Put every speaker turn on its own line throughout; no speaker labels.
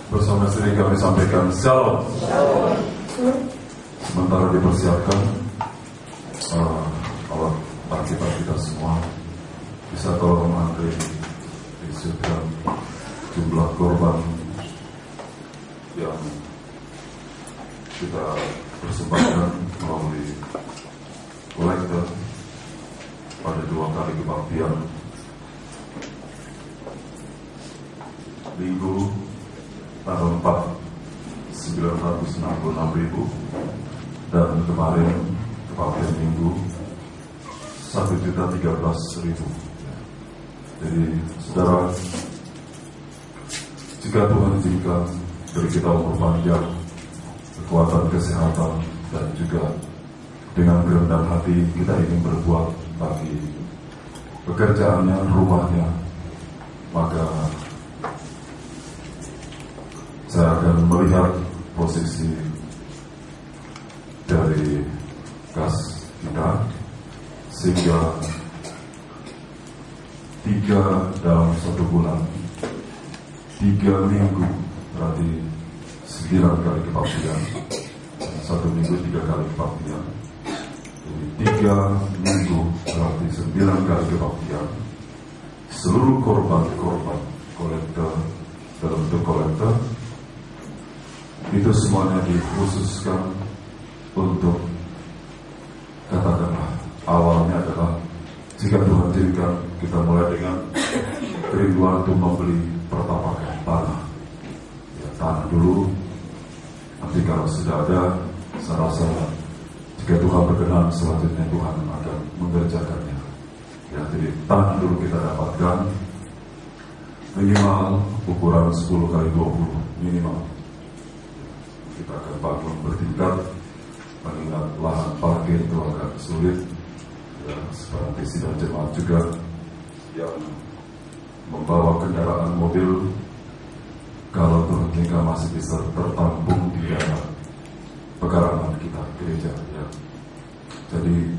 Bersama istri kami sampaikan Shalom. Sementara dipersiapkan alat Alkitab kita semua, bisa tolong Andre disebutkan jumlah korban yang kita persembahkan melalui kolektor pada 2 kali kebaktian. Minggu tanggal 4 966.000, dan kemarin kebaktian Minggu 1.013.000. Jadi saudara, jika Tuhan izinkan beri kita umur panjang, kekuatan kesehatan, dan juga dengan kerendahan hati kita ingin berbuat bagi pekerjaannya, rumahnya, maka saya akan melihat posisi dari kas kita, sehingga 3 dalam 1 bulan, 3 minggu berarti 9 kali kebaktian, 1 minggu 3 kali kebaktian. Jadi 3 minggu berarti 9 kali kebaktian. Seluruh korban kolektor dalam bentuk kolektor itu semuanya dikhususkan untuk, katakanlah, awalnya adalah jika Tuhan izinkan kita mulai dengan kerinduan untuk membeli pertapakan tanah. Ya, tanah dulu, nanti kalau sudah ada, saya rasa jika Tuhan berkenan selanjutnya Tuhan akan mengerjakannya. Ya, jadi tanah dulu kita dapatkan minimal ukuran 10x20 minimal. Kita akan bangun bertingkat, mengingat lahan parkir itu agak sulit. Ya, seperti sidang jemaat juga yang membawa kendaraan mobil, kalau Tuhan jika masih bisa tertampung di dalam pekarangan kita gereja. Ya. Jadi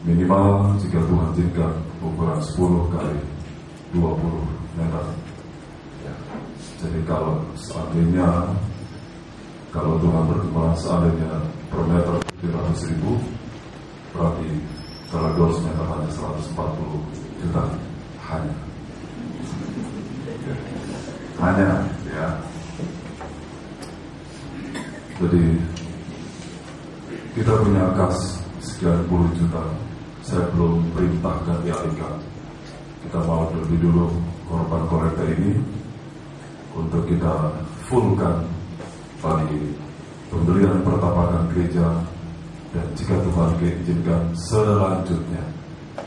minimal jika Tuhan jika ukuran 10x20 meter. Ya. Jadi kalau seandainya Tuhan berkembang seandainya per meter 300.000, berarti kalau 200 meter hanya 140 juta hanya ya. Jadi kita punya kas sekian puluh juta, saya belum perintahkan dialihkan. Kita mau lebih dulu korban kolektor ini untuk kita fullkan bagi pembelian pertapakan gereja, dan jika Tuhan izinkan selanjutnya,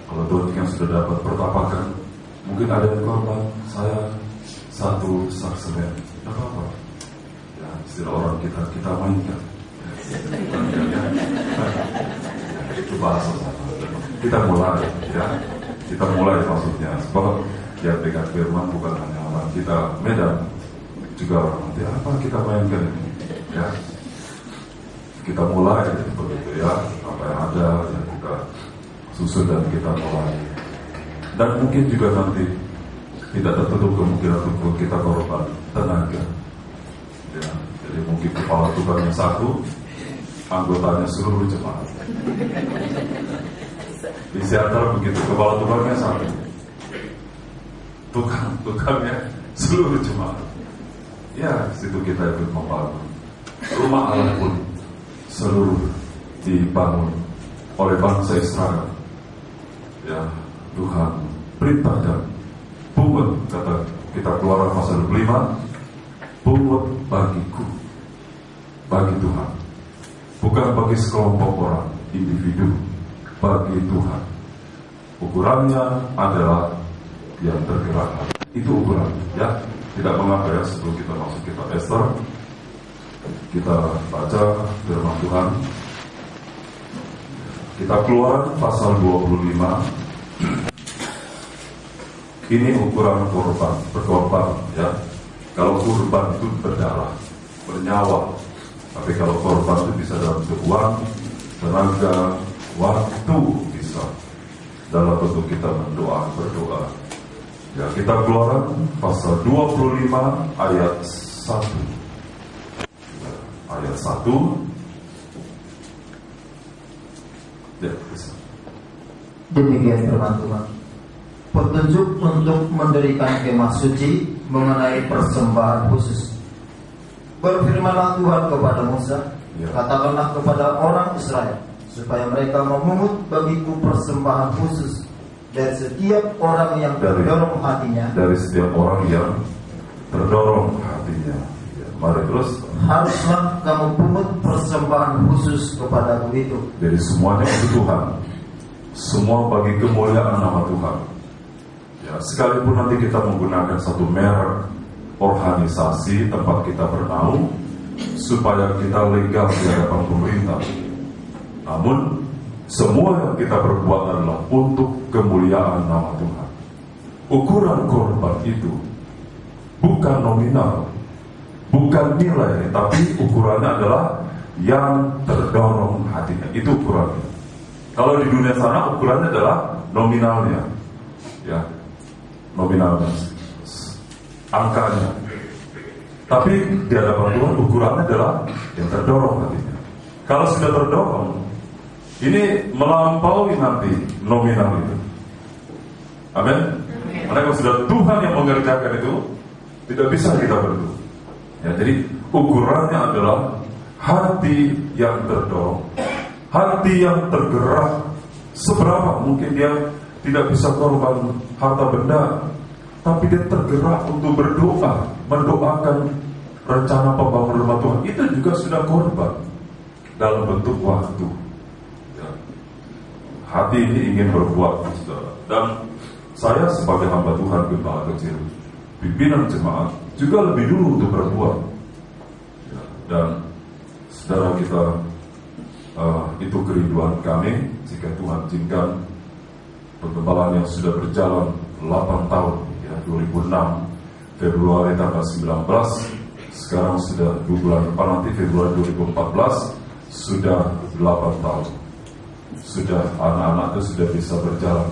kalau Tuhan izinkan sudah dapat pertapakan, mungkin ada yang korban saya 1 sak semen, tidak apa-apa. Ya, istilah orang kita mainkan. Itu bahasa kita mulai, ya. Kita mulai maksudnya, sebab ya dengan firman bukan hanya orang kita Medan, juga orang nanti apa kita mainkan ini, ya. Kita mulai begitu ya, apa yang ada ya kita susun dan kita mulai. Dan mungkin juga nanti tidak tertutup kemungkinan untuk kita korban tenaga. Ya, jadi mungkin kepala tukangnya 1, anggotanya seluruh jemaat. Di Seattle begitu, kepala tukangnya 1, tukangnya seluruh jemaat. Ya, situ kita ikut membangun. Rumah Allah pun seluruh dibangun oleh bangsa Israel. Ya, Tuhan perintahkan, pungut, kata kita Keluaran pasal 25, pungut bagiku, bagi Tuhan, bukan bagi sekelompok orang, individu, bagi Tuhan. Ukurannya adalah yang tergerak. Itu ukuran, ya. Tidak mengapa ya, sebelum kita masuk kitab Ester, kita baca firman Tuhan. Kita Keluaran pasal 25. Ini ukuran korban, berkorban, ya. Kalau kurban itu berdarah, bernyawa. Tapi kalau korban itu bisa dalam bentuk uang, tenaga, waktu, bisa dalam bentuk kita berdoa. Ya, kita Keluaran pasal 25 ayat ayat 1. Ya, bisa.
Demikian firman Tuhan. Petunjuk untuk mendirikan kemah suci mengenai persembahan khusus. Berfirmanlah Tuhan kepada Musa, katakanlah kepada orang Israel, supaya mereka memungut bagiku persembahan khusus dari setiap orang yang terdorong hatinya.
Dari setiap orang yang terdorong hatinya. Ya, mari terus.
Haruslah kamu pungut persembahan khusus kepadaku itu.
Jadi semuanya untuk Tuhan. Semua bagi kemuliaan nama Tuhan. Ya, sekalipun nanti kita menggunakan satu merek organisasi tempat kita bernaung supaya kita legal di hadapan pemerintah. Namun semua yang kita berbuat adalah untuk kemuliaan nama Tuhan. Ukuran korban itu bukan nominal, bukan nilai, tapi ukurannya adalah yang terdorong hatinya. Itu ukurannya. Kalau di dunia sana ukurannya adalah nominalnya, ya, nominalnya, angkanya. Tapi di hadapan Tuhan ukurannya adalah yang terdorong hatinya. Kalau sudah terdorong, ini melampaui nanti nominal itu. Amin. Karena kalau sudah Tuhan yang mengerjakan itu, tidak bisa kita bantu. Ya, jadi ukurannya adalah hati yang terdorong, hati yang tergerak. Seberapa mungkin dia tidak bisa korban harta benda, tapi dia tergerak untuk berdoa, mendoakan rencana pembangunan rumah Tuhan. Itu juga sudah korban dalam bentuk waktu. Ya. Hati ini ingin berbuat, saudara. Dan saya sebagai hamba Tuhan, gembala kecil, pimpinan jemaat, juga lebih dulu untuk berbuat. Ya. Dan saudara kita, itu kerinduan kami. Jika Tuhan izinkan, pergembalaan yang sudah berjalan 8 tahun, ya, 2006 Februari tanggal 19, sekarang sudah 2 bulan depan nanti Februari 2014, sudah 8 tahun. Sudah anak-anak itu sudah bisa berjalan.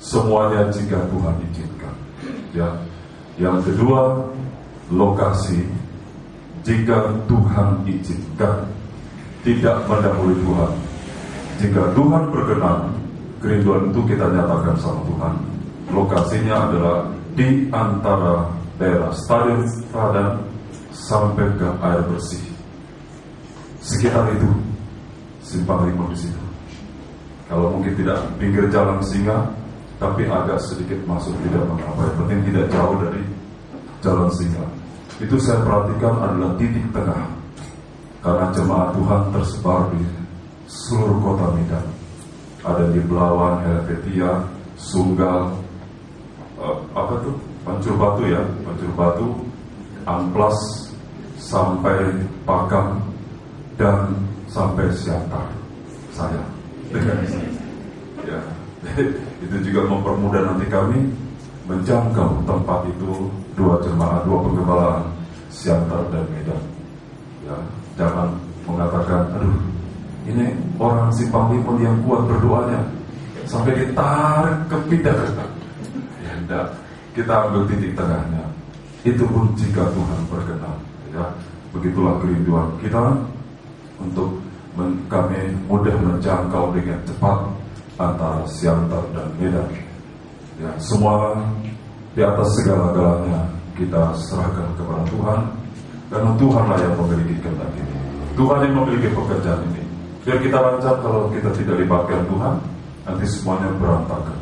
Semuanya jika Tuhan izinkan. Ya. Yang kedua, lokasi, jika Tuhan izinkan, tidak mendahului Tuhan. Jika Tuhan berkenan, kerinduan itu kita nyatakan sama Tuhan. Lokasinya adalah di antara daerah Stadion Radan sampai ke air bersih. Sekitar itu, Simpang Lima di situ. Kalau mungkin tidak pinggir jalan Singa, tapi agak sedikit masuk, tidak mengapa. Yang penting tidak jauh dari jalan Singa. Itu saya perhatikan adalah titik tengah, karena jemaat Tuhan tersebar di seluruh kota Medan. Ada di Belawan, Helvetia, Sunggal, Pancur Batu ya, Pancur Batu, Amplas, sampai Pakam, dan sampai Siantar. Saya dengan ya, itu juga mempermudah nanti kami menjangkau tempat itu. 2 jemaat, 2 penggembalaan, Siantar dan Medan. Ya, jangan mengatakan, aduh, ini orang Simpang Lima yang kuat berdoanya sampai ditarik ke pindah. Ya, enggak. Kita ambil titik tengahnya. Itu pun jika Tuhan berkenan. Ya, begitulah kerinduan kita untuk kami mudah menjangkau dengan cepat antara Siantar dan Medan. Ya, semua di atas segala-galanya kita serahkan kepada Tuhan, karena Tuhanlah yang memiliki kehendak ini. Tuhan yang memiliki pekerjaan ini. Biar kita lancar. Kalau kita tidak libatkan Tuhan, nanti semuanya berantakan.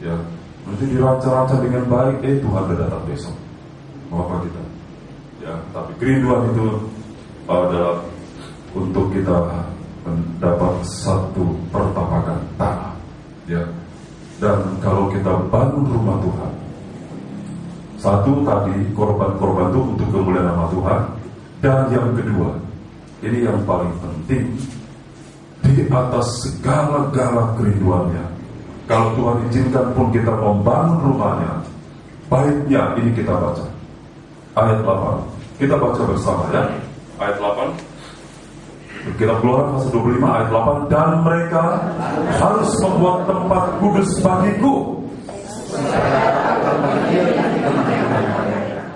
Ya, nanti dirancang-rancang dengan baik, Tuhan sudah datang besok. Mau apa kita? Ya, tapi kerinduan itu adalah untuk kita mendapat satu pertapakan tanah. Ya, dan kalau kita bangun rumah Tuhan, satu tadi korban-korban itu untuk kemuliaan nama Tuhan, dan yang kedua, ini yang paling penting, di atas segala-gala kerinduannya, kalau Tuhan izinkan pun kita membangun rumahnya, baiknya ini kita baca ayat 8. Kita baca bersama ya, ayat 8. Kita Keluaran pasal 25 ayat 8. Dan mereka harus membuat tempat kudus bagiku.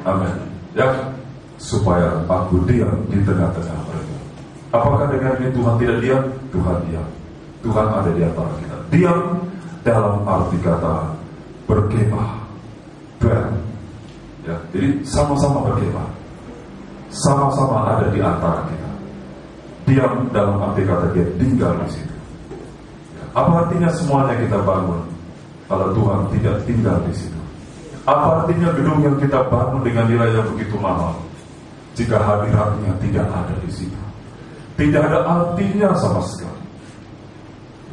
Amin. Ya, supaya aku diam di tengah-tengah mereka. Apakah dengan ini Tuhan tidak diam? Tuhan diam. Tuhan ada di antara kita. Diam dalam arti kata berkemah, ya, jadi sama-sama berkemah, sama-sama ada di antara kita. Diam dalam arti kata dia tinggal di situ. Ya, apa artinya semuanya kita bangun kalau Tuhan tidak tinggal di situ? Apa artinya gedung yang kita bangun dengan nilai yang begitu mahal jika hadiratnya tidak ada di situ? Tidak ada artinya sama sekali.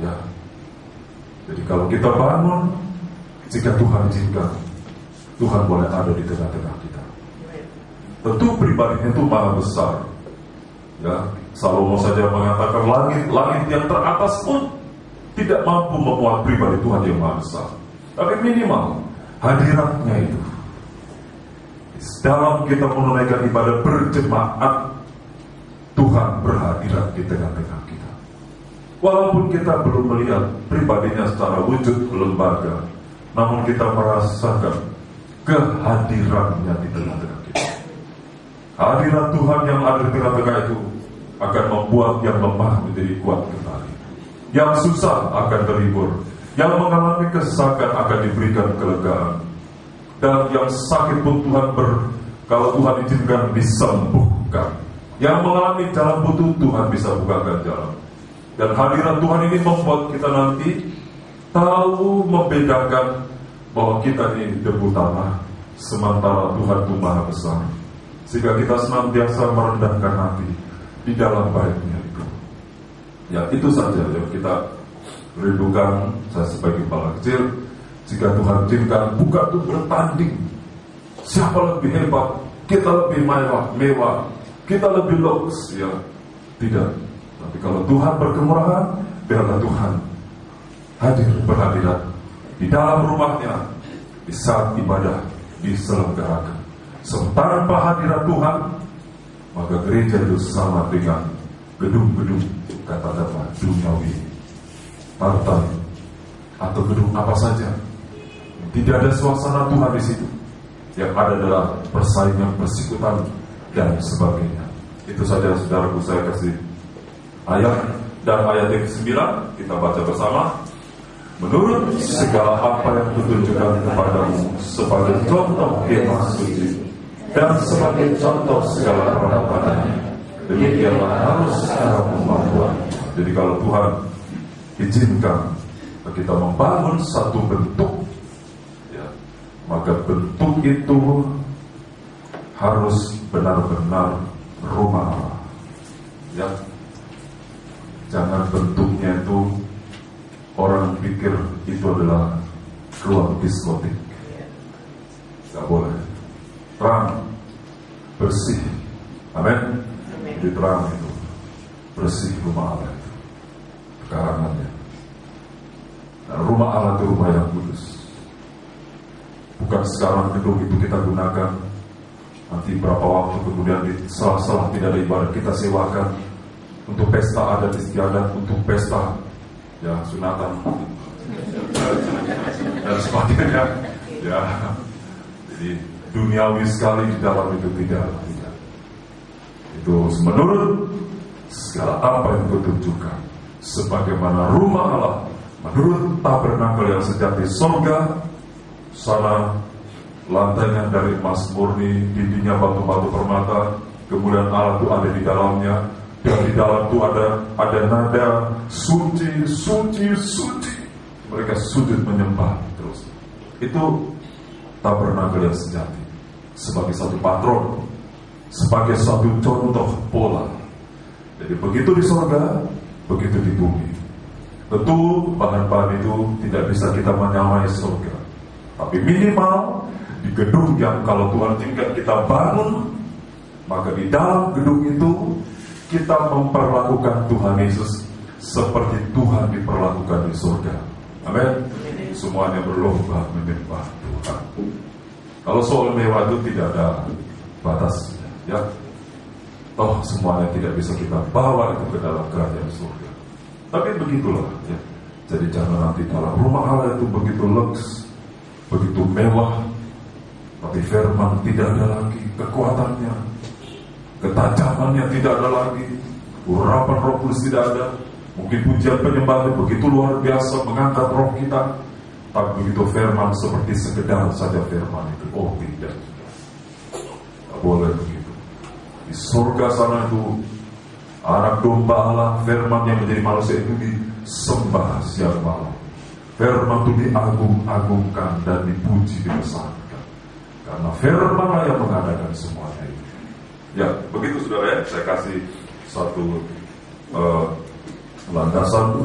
Ya, jadi kalau kita bangun, jika Tuhan izinkan, Tuhan boleh ada di tengah-tengah kita. Tentu pribadinya itu maha besar. Ya, Salomo saja mengatakan langit yang teratas pun tidak mampu memuat pribadi Tuhan yang maha besar. Tapi minimal hadiratnya itu. Dalam kita menunaikan ibadah berjemaat, Tuhan berhadirat di tengah-tengah kita. Walaupun kita belum melihat pribadinya secara wujud lembaga, namun kita merasakan kehadirannya di tengah-tengah kita. Hadirat Tuhan yang ada di tengah-tengah itu akan membuat yang lemah menjadi kuat kembali. Yang susah akan terhibur, yang mengalami kesesakan akan diberikan kelegaan, dan yang sakit pun kalau Tuhan izinkan disembuhkan. Yang mengalami jalan buntu, Tuhan bisa bukakan jalan. Dan hadirat Tuhan ini membuat kita nanti tahu membedakan bahwa kita ini debu tanah, sementara Tuhan itu maha besar. Sehingga kita senantiasa merendahkan hati di dalam baiknya itu. Ya, itu saja yang kita rindukan. Saya sebagai kepala kecil, jika Tuhan izinkan, bukan itu bertanding. Siapa lebih hebat? Kita lebih mewah, kita lebih luks, ya. Tidak. Tapi kalau Tuhan berkemurahan, biarlah Tuhan berhadirat di dalam rumahnya di saat ibadah diselenggarakan. Tanpa hadirat Tuhan, maka gereja itu sama dengan gedung-gedung kata-kata duniawi, partai atau gedung apa saja. Tidak ada suasana Tuhan di situ. Yang ada adalah persaingan, persekutan dan sebagainya. Itu saja saudaraku, saya kasih ayat dan ayat yang ke-9 kita baca bersama. Menurut segala apa yang kutunjukkan kepadamu sebagai contoh kemah suci dan sebagai contoh segala peralatannya, demikianlah harus kamu membuat. Jadi kalau Tuhan izinkan kita membangun satu bentuk, ya, maka bentuk itu harus benar-benar rumah Allah. Ya, jangan bentuknya itu orang pikir itu adalah ruang diskotik. Tidak boleh. Terang, bersih. Amin. Jadi terang itu bersih rumah Allah itu, kekarangannya. Nah, rumah Allah itu rumah yang kudus. Bukan sekarang gedung itu kita gunakan, nanti berapa waktu kemudian di sela-sela tidak ada ibadah kita sewakan untuk pesta adat istiadat, untuk pesta ya sunatan dan sebagainya. Ya, jadi duniawi sekali di dalam itu tidak. Itu menurut segala apa yang kutunjukkan, sebagaimana rumah Allah menurut tabernakel yang sejati surga, sana lantainya dari emas murni, dindingnya batu-batu permata, kemudian Allah itu ada di dalamnya, dan di dalam itu ada nada suci, suci, suci. Mereka sujud menyembah terus. Itu tabernakel yang sejati, sebagai satu patron, sebagai satu contoh pola. Jadi begitu di surga, begitu di bumi. Tentu bahan-bahan itu tidak bisa kita menyamai surga, tapi minimal di gedung yang kalau Tuhan izinkan kita bangun, maka di dalam gedung itu kita memperlakukan Tuhan Yesus seperti Tuhan diperlakukan di surga. Amin. Semuanya berlomba menyembah Tuhan. Kalau soal mewah itu tidak ada batas, ya. Toh semuanya tidak bisa kita bawa itu ke dalam kerajaan surga. Tapi begitulah, ya. Jadi jangan nanti dalam rumah Allah itu begitu luks, begitu mewah, tapi firman tidak ada lagi kekuatannya, ketajamannya tidak ada lagi, urapan Roh Kudus tidak ada. Mungkin pujian penyembahan begitu luar biasa mengangkat roh kita, tapi begitu firman seperti sekedar saja firman itu. Oh tidak, tak boleh begitu. Di surga sana itu anak domba Allah, firman yang menjadi manusia itu disembah siang malam. Firman itu diagung-agungkan dan dipuji, dibesarkan, karena firman yang mengadakan semuanya itu. Ya begitu saudara ya, saya kasih satu landasan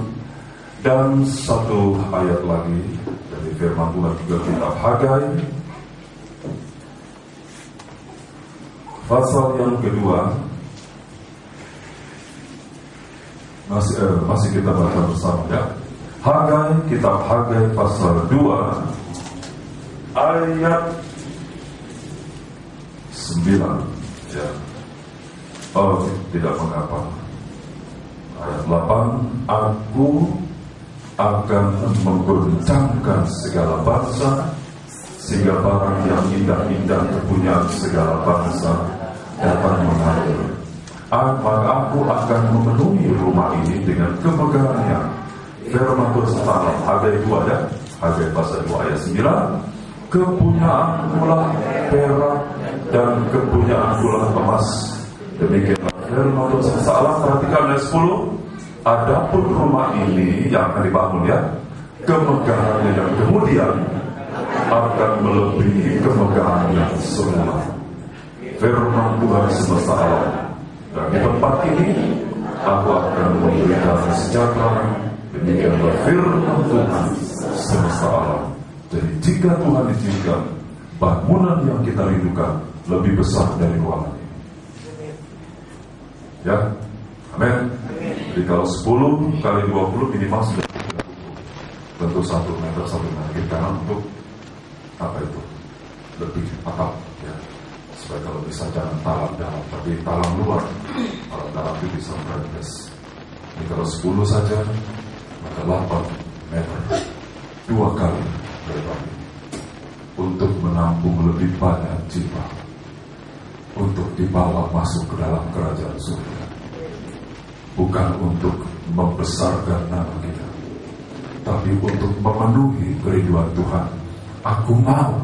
dan satu ayat lagi dari firman Tuhan juga kitab Hagai pasal yang kedua. Masih kita baca bersama ya. Hagai, kitab Hagai pasal 2 ayat 9 ya. Oh tidak mengapa. Ayat 8, aku akan menggoncangkan segala bangsa, sehingga barang yang indah-indah kepunyaan segala bangsa datang mengalir. Maka aku akan memenuhi rumah ini dengan kemegahannya. Firman Tuhan Hagai 2 ya, Hagai pasal 2 ayat 9, kepunyaanku lah perak dan kepunyaanku lah emas. Demikianlah firman Tuhan Allah. Perhatikan ayat 10. Adapun rumah ini yang akan dibangun ya, kemegahannya yang kemudian akan melebihi kemegahan yang semula. Firman Tuhan semesta alam. Dan di tempat ini aku akan memberikan sejahtera. Demikianlah firman Tuhan semesta alam. Jadi jika Tuhan izinkan, bangunan yang kita rindukan lebih besar dari ruangan ini. Ya, amin. Jadi kalau 10 kali 20 minimal sudah tentu 1 meter karena untuk apa itu lebih atap ya, supaya kalau bisa jangan talam dalam, tapi talam luar. Kalau dalam itu bisa berangkas. Jadi kalau 10 saja maka 8 meter 2 kali lebar untuk menampung lebih banyak jiwa untuk dibawa masuk ke dalam kerajaan surga. Bukan untuk membesarkan nama kita, tapi untuk memenuhi kerinduan Tuhan. Aku mau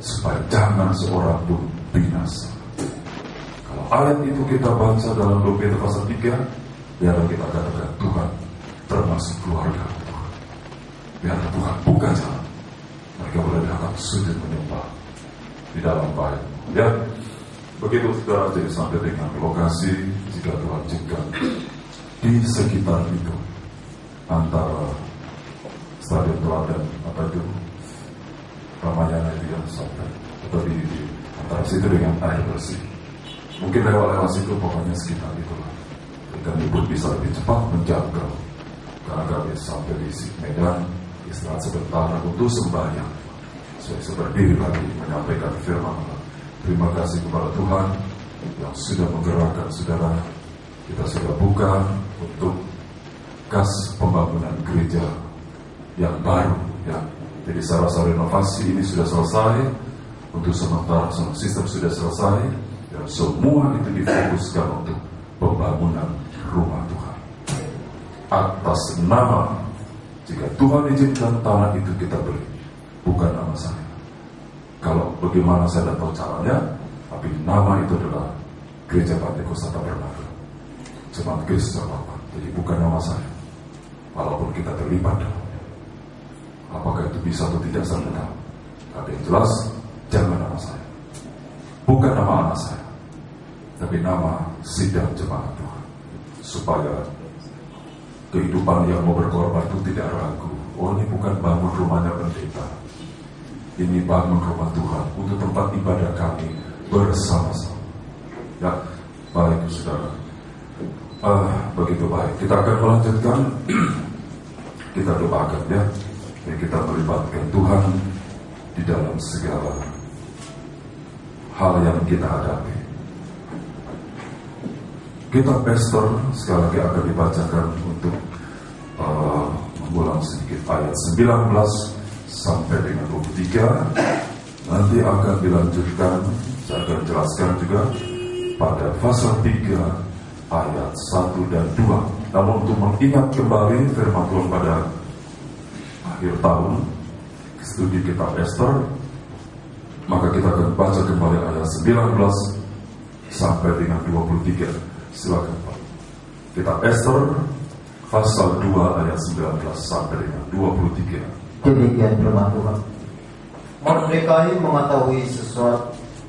supaya jangan seorang pun binasa. Kalau ayat itu kita baca dalam 2 Petrus pasal 3, biarlah kita katakan Tuhan termasuk keluarga Tuhan. Biarlah Tuhan buka jalan, mereka boleh datang sujud menyembah di dalam bait. Ya, begitu saudara. Jadi sampai dengan lokasi, jika Tuhan izinkan, di sekitar itu antara Stadion Teladan apa itu Ramayana itu yang sampai atau di antara situ dengan air bersih, mungkin lewat situ, pokoknya sekitar itulah. Dan ibu bisa lebih cepat menjangkau, karena kami sampai di Medan istirahat sebentar untuk sembahyang. Saya berdiri lagi menyampaikan firman Allah. Terima kasih kepada Tuhan yang sudah menggerakkan saudara. Kita sudah buka untuk kas pembangunan gereja yang baru ya. Jadi saya rasa renovasi ini sudah selesai untuk sementara, sistem sudah selesai dan semua itu difokuskan untuk pembangunan rumah Tuhan atas nama, jika Tuhan izinkan, tanah itu kita beli, bukan nama saya. Kalau bagaimana saya tidak tahu caranya, tapi nama itu adalah Gereja Pantekosta Tabernakel, Jemaat Kristus Bapak. Jadi bukan nama saya, walaupun kita terlibat dalamnya. Apakah itu bisa atau tidak saya tahu, tapi yang jelas jangan nama saya, bukan nama anak saya, tapi nama sidang jemaat Tuhan, supaya kehidupan yang mau berkorban itu tidak ragu. Oh, ini bukan bangun rumahnya pendeta, ini bangun rumah Tuhan untuk tempat ibadah kami bersama-sama. Ya, baik saudara. Begitu baik. Kita akan melanjutkan. Kita doakan ya. Kita melibatkan Tuhan di dalam segala hal yang kita hadapi. Kitab Ester sekali lagi akan dibacakan untuk mengulang sedikit ayat 19 sampai dengan 23. Nanti akan dilanjutkan, saya akan jelaskan juga pada pasal 3 ayat 1 dan 2. Namun untuk mengingat kembali firman Tuhan pada akhir tahun studi kitab Ester, maka kita akan baca kembali ayat 19 sampai dengan 23. Silakan Pak. Kitab Ester pasal 2 ayat 19 sampai dengan 23.
Demikian firman Tuhan. Mordekai mengetahui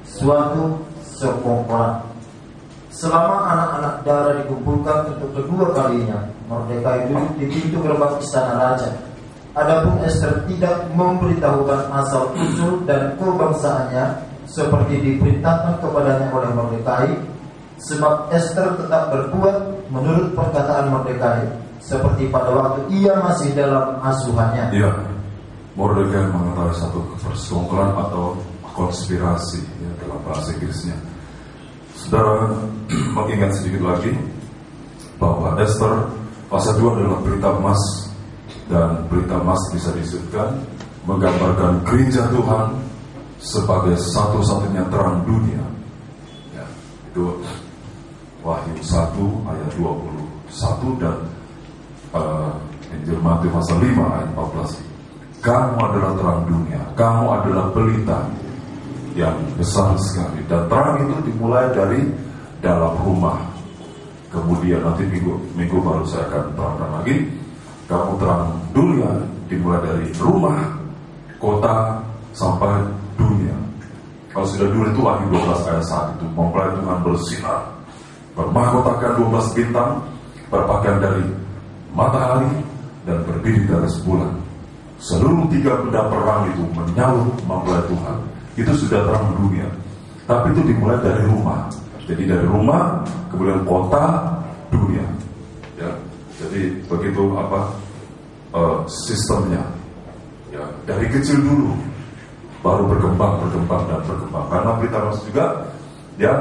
suatu sekongkolan. Selama anak-anak darah dikumpulkan untuk kedua kalinya, Mordekai duduk di pintu gerbang istana raja. Adapun Ester tidak memberitahukan asal-usul dan kebangsaannya seperti diperintahkan kepadanya oleh Mordekai, sebab Ester tetap berbuat menurut perkataan Mordekai, seperti pada waktu ia masih dalam asuhannya.
Ya, Mordekai mengetahui satu persekongkolan atau konspirasi, ya, dalam bahasa Inggrisnya. Saudara mengingat sedikit lagi bahwa Ester pasal 2 adalah berita emas, dan berita emas bisa disebutkan menggambarkan gereja Tuhan sebagai satu-satunya terang dunia. Ya, itu Wahyu 1 ayat 21 dan Injil Matius pasal 5 ayat 14. Kamu adalah terang dunia, kamu adalah pelita yang besar sekali, dan terang itu dimulai dari dalam rumah. Kemudian nanti minggu baru saya akan terangkan lagi. Kamu terang dunia dimulai dari rumah, kota, sampai dunia. Kalau sudah dunia itu Wahyu 12 ayat 1 itu mempelai Tuhan bersinar, bermahkotakan 12 bintang, berpakaian dari matahari dan berdiri di atas bulan. Seluruh 3 benda perang itu menyalur mempelai Tuhan. Itu sudah terang dunia. Tapi itu dimulai dari rumah. Jadi dari rumah, kemudian kota, dunia. Ya. Jadi begitu sistemnya. Ya, dari kecil dulu baru berkembang dan berkembang. Karena berita emas juga ya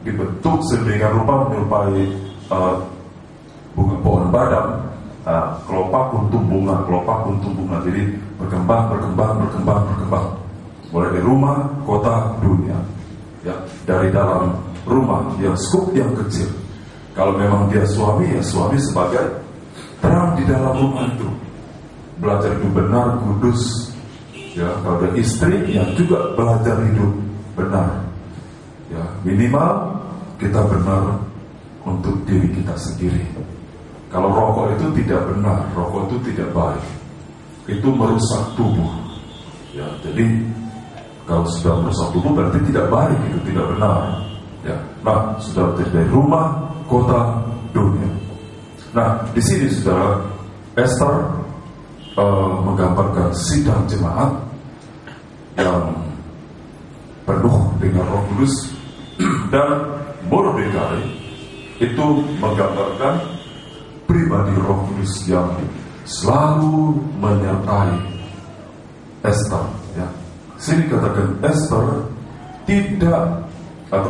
dibentuk sedemikian rupa menyerupai bunga pohon badam. Kelopak untung bunga. Jadi berkembang. Mulai dari rumah, kota, dunia. Ya, dari dalam rumah yang skup yang kecil. Kalau memang dia suami, ya suami sebagai terang di dalam rumah itu. Belajar hidup benar, kudus. Ya, kalau dia istri, yang juga belajar hidup benar. Ya, minimal kita benar untuk diri kita sendiri. Kalau rokok itu tidak benar, rokok itu tidak baik. Itu merusak tubuh. Ya, jadi kalau sudah merusak tubuh berarti tidak baik, itu tidak benar. Ya, nah, sudah dari rumah, kota, dunia. Nah, di sini saudara, Ester menggambarkan sidang jemaat yang penuh dengan Roh Kudus, dan Mordekai itu menggambarkan pribadi Roh Kudus yang selalu menyertai Ester. Ya, sini katakan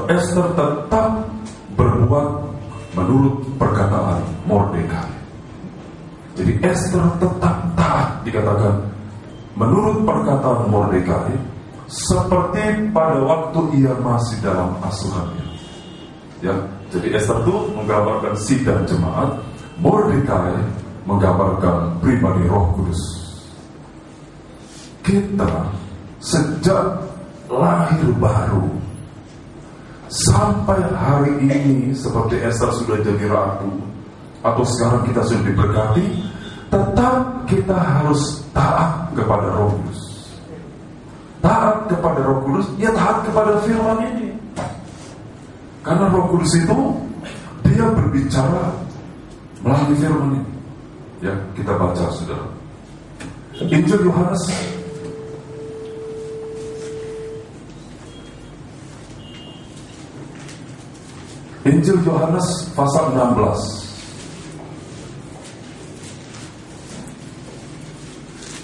Ester tetap berbuat menurut perkataan Mordekai. Jadi Ester tetap taat, dikatakan menurut perkataan Mordekai, seperti pada waktu ia masih dalam asuhannya. Ya, jadi Ester itu menggambarkan sidang jemaat, Mordekai menggambarkan pribadi Roh Kudus. Kita sejak lahir baru sampai hari ini, seperti Ester sudah jadi ratu, atau sekarang kita sudah diberkati, tetap kita harus taat kepada Roh Kudus. Taat kepada Roh Kudus, ya taat kepada firman ini. Karena Roh Kudus itu dia berbicara melalui firman ini. Ya, kita baca saudara. Injil Yohanes pasal 16.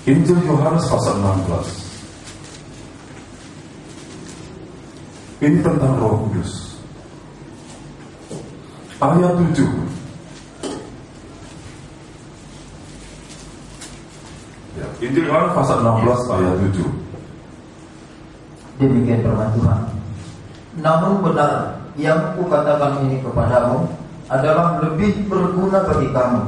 Injil Yohanes pasal 16. Ini tentang Roh Kudus. Ayat 7. Ya, Injil Yohanes pasal 16 ayat 7.
Demikian firman Tuhan. Namun benar yang kukatakan ini kepadamu adalah lebih berguna bagi kamu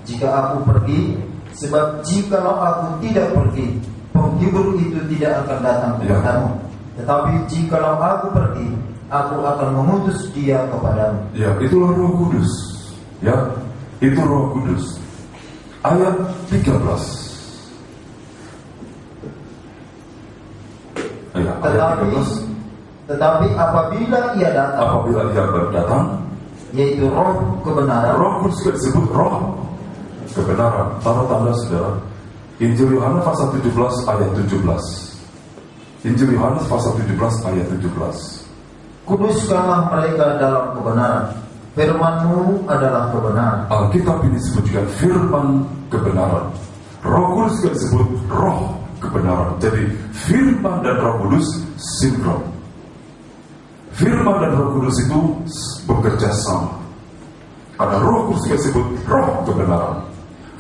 jika aku pergi, sebab jikalau aku tidak pergi, penghibur itu tidak akan datang kepadamu. Tetapi jikalau aku pergi, aku akan mengutus dia kepadamu.
Ya, itulah Roh Kudus. Ya, itu Roh Kudus. Ayat 13. Ya, ayat 13.
Tetapi apabila ia datang, yaitu Roh kebenaran.
Roh Kudus disebut Roh kebenaran. Taruh tanda saudara. Injil Yohanes pasal 17 ayat 17. Injil Yohanes pasal 17 ayat 17.
Kuduskanlah mereka dalam kebenaran. Firman-Mu adalah kebenaran.
Alkitab ini disebut juga firman kebenaran. Roh Kudus juga disebut Roh kebenaran. Jadi firman dan Roh Kudus sinkron. Firman dan Roh Kudus itu bekerja sama. Ada Roh Kudus juga disebut Roh kebenaran.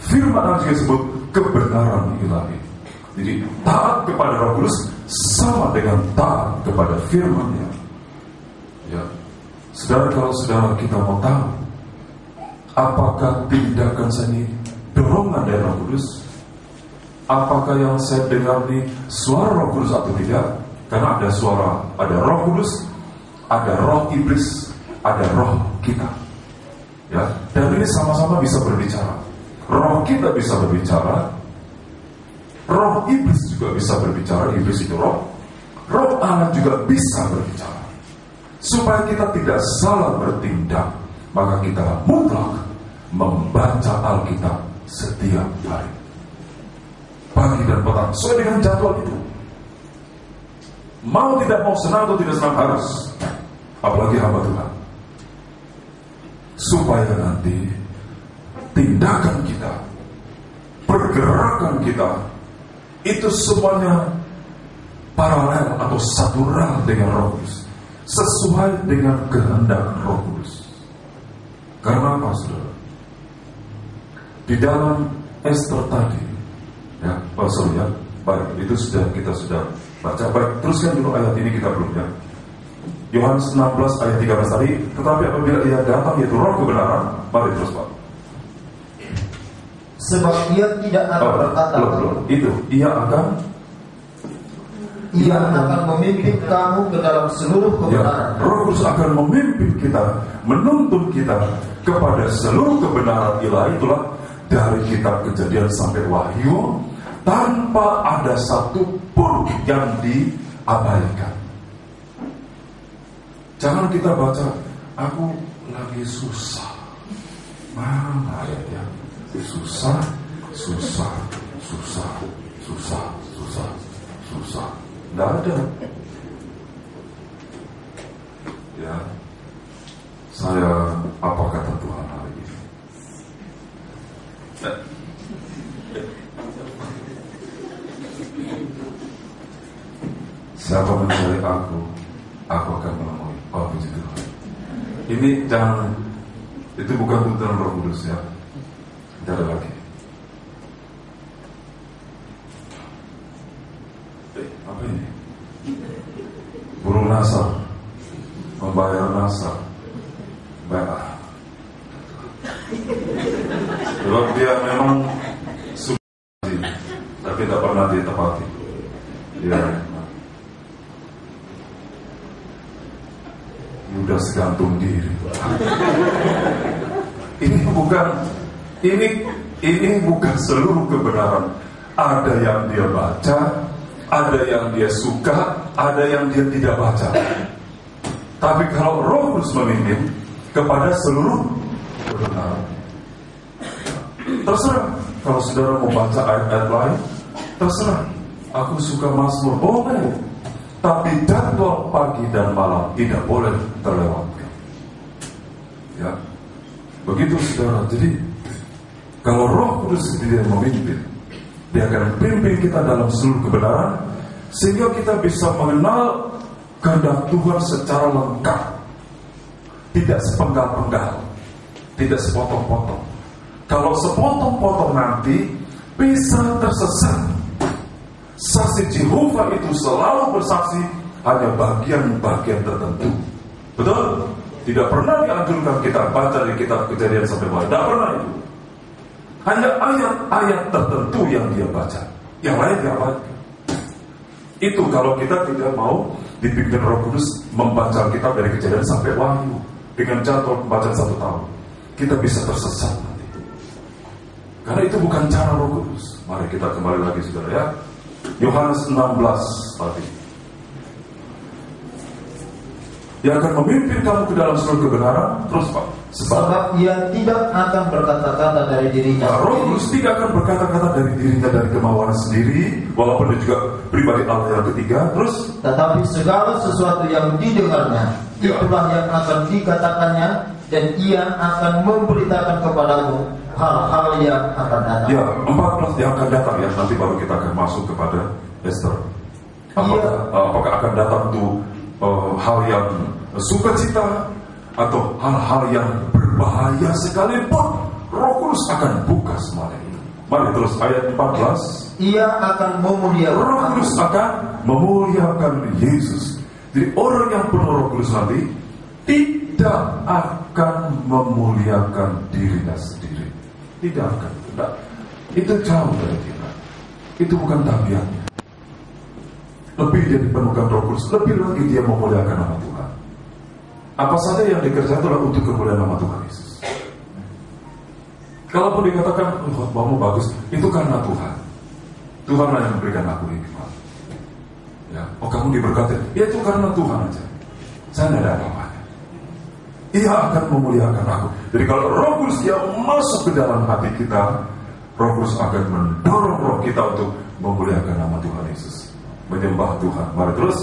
Firman juga disebut kebenaran ilahi. Jadi taat kepada Roh Kudus sama dengan taat kepada firman-Nya. Ya, saudara, kalau saudara kita mau tahu apakah tindakan saya ini dorongan dari Roh Kudus, apakah yang saya dengar ini suara Roh Kudus atau tidak? Karena ada suara, ada Roh Kudus, ada roh iblis, ada roh kita. Ya, dan ini sama-sama bisa berbicara. Roh kita bisa berbicara, roh iblis juga bisa berbicara. Iblis itu roh Allah juga bisa berbicara. Supaya kita tidak salah bertindak, maka kita mutlak membaca Alkitab setiap hari, pagi dan petang, sesuai dengan jadwal itu. Mau tidak mau, senang atau tidak senang, harus. Apalagi hamba Tuhan, supaya nanti tindakan kita, pergerakan kita, itu semuanya paralel atau satu rel dengan Roh Kudus, sesuai dengan kehendak Roh Kudus. Karena apa, saudara? Di dalam Esther tadi, ya, baik, itu kita sudah baca. Baik, teruskan dulu ayat ini, kita belum, ya. Yohanes 16 ayat 13 tadi. Tetapi apabila ia datang, yaitu Roh kebenaran, mari terus, Pak.
Sebab ia tidak akan berkata,
itu ia akan
memimpin kamu ke dalam seluruh kebenaran.
Ya, Roh Kudus akan memimpin kita, menuntun kita kepada seluruh kebenaran ilahi. Itulah dari kitab Kejadian sampai Wahyu, tanpa ada satu pun yang diabaikan. Jangan kita baca, aku lagi susah. Mana ayatnya? Susah. Tidak ada. Ya, apa kata Tuhan hari ini? Siapa mencari aku akan menemui. Oh, puji Tuhan. Ini jangan, itu bukan tuntunan Roh Kudus, ya. Tidak ada lagi. Apa ini? Burung nasar, membayar nasar, bayar. Sebab dia memang suka, tapi tidak pernah ditepati. Ya. Udah segantung diri. Ini bukan seluruh kebenaran. Ada yang dia baca, ada yang dia suka, ada yang dia tidak baca. Tapi kalau Roh Kudus memimpin kepada seluruh kebenaran, terserah. Kalau saudara mau baca ayat-ayat lain, terserah. Aku suka Mazmur, boleh. Tapi jadwal pagi dan malam tidak boleh terlewatkan. Ya, begitu, saudara. Jadi kalau Roh Kudus dia memimpin, dia akan pimpin kita dalam seluruh kebenaran, sehingga kita bisa mengenal kehendak Tuhan secara lengkap, tidak sepenggal-penggal, tidak sepotong-potong. Kalau sepotong-potong nanti bisa tersesat. Saksi Jehovah itu selalu bersaksi hanya bagian-bagian tertentu. Betul? Tidak pernah dianjurkan kita baca di kitab Kejadian sampai Wahyu. Tidak pernah itu. Hanya ayat-ayat tertentu yang dia baca. Yang lain dia baca. Itu kalau kita tidak mau dipimpin Roh Kudus membaca kitab dari Kejadian sampai Wahyu dengan jadwal pembacaan 1 tahun, kita bisa tersesat nanti. Karena itu bukan cara Roh Kudus. Mari kita kembali lagi saudara ya. Yohanes 16 tadi. Dia akan memimpin kamu ke dalam seluruh kebenaran. Terus Pak,
sebab ia tidak akan berkata-kata dari dirinya.
Roh Kudus tidak akan berkata-kata dari dirinya, dari kemauan sendiri, walaupun dia juga pribadi Allah yang ketiga. Terus,
tetapi segala sesuatu yang didengarnya, itulah yang akan dikatakannya, dan ia akan memberitakan kepadamu hal-hal yang akan datang.
Ya, 14 yang akan datang ya. Nanti baru kita akan masuk kepada Esther. Apakah akan datang itu hal yang sukacita atau hal-hal yang berbahaya sekalipun, Roh Kudus akan buka semuanya itu. Mari terus ayat 14.
Ia akan memuliakan,
Roh Kudus akan memuliakan Yesus. Jadi orang yang penuh Roh Kudus nanti tidak akan memuliakan dirinya sendiri. Tidak akan. Tidak. Itu jauh dari kita. Itu bukan tabiatnya. Lebih dia dipenuhkan Roh Kudus, lebih lagi dia memuliakan nama Tuhan. Apa saja yang dikerjakan adalah untuk kemuliaan nama Tuhan Yesus. Kalaupun dikatakan, khotbahmu bagus, itu karena Tuhan. Tuhanlah yang memberikan aku hikmat. Ya, kamu diberkati, ya itu karena Tuhan aja. Saya tidak ada apa-apanya. Ia akan memuliakan aku. Jadi kalau Roh Kudus dia masuk ke dalam hati kita, Roh Kudus akan mendorong roh kita untuk memuliakan nama Tuhan Yesus, menyembah Tuhan. Mari terus.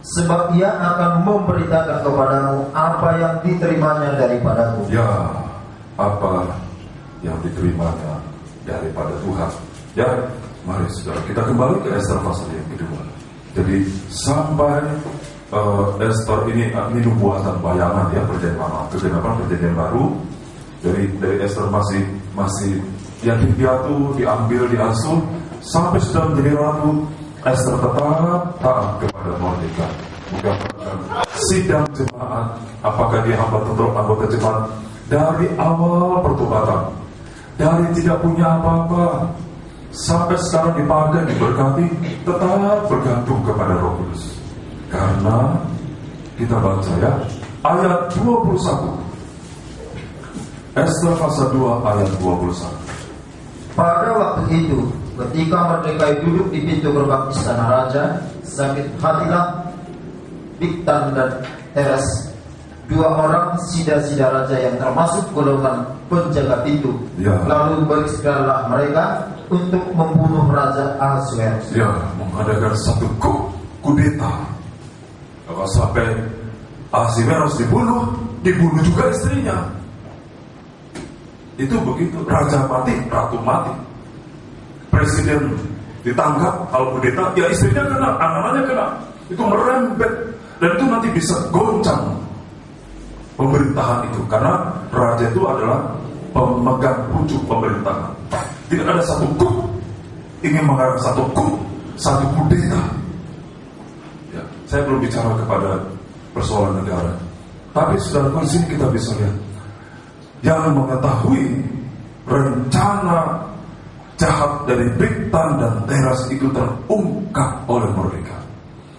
Sebab ia akan memberitakan kepadamu apa yang diterimanya daripadaku.
Ya, apa yang diterimanya daripada Tuhan. Ya, mari saudara kita kembali ke Esther pasal yang kedua. Jadi sampai Esther ini nubuatan bayangan ya, perjanjian baru. Dari Esther masih yang dipiatu, diambil, diasuh sampai sudah menjadi ratu. Esther tetap taat kepada Mordekai. Bukan sidang jemaat, apakah dia anggota jemaat dari awal pertobatan, dari tidak punya apa-apa sampai sekarang dipakai, diberkati, tetap bergantung kepada Roh Kudus. Karena kita baca ya ayat 21, Esther pasal 2 ayat 21.
Pada waktu itu, ketika Mordekai duduk di pintu gerbang istana raja, sakit hatilah Bigtan dan Teres, 2 orang sida-sida raja yang termasuk golongan penjaga pintu.
Ya.
Lalu beristighfarlah mereka untuk membunuh Raja Ahasuerus.
Ya, mengadakan satu kudeta. Kalau sampai Ahasuerus dibunuh juga istrinya. Itu begitu, raja mati, ratu mati. Presiden ditangkap, kalau kudeta, ya istrinya kena, anak-anaknya kena. Itu merembet. Dan itu nanti bisa goncang pemerintahan itu. Karena raja itu adalah pemegang pucuk pemerintahan. Tidak ada satu ingin mengadakan satu kudeta. Ya, saya belum bicara kepada persoalan negara. Tapi saudara, di sini kita bisa lihat yang mengetahui rencana jahat dari Bigtan dan Teres itu terungkap oleh Mordekai.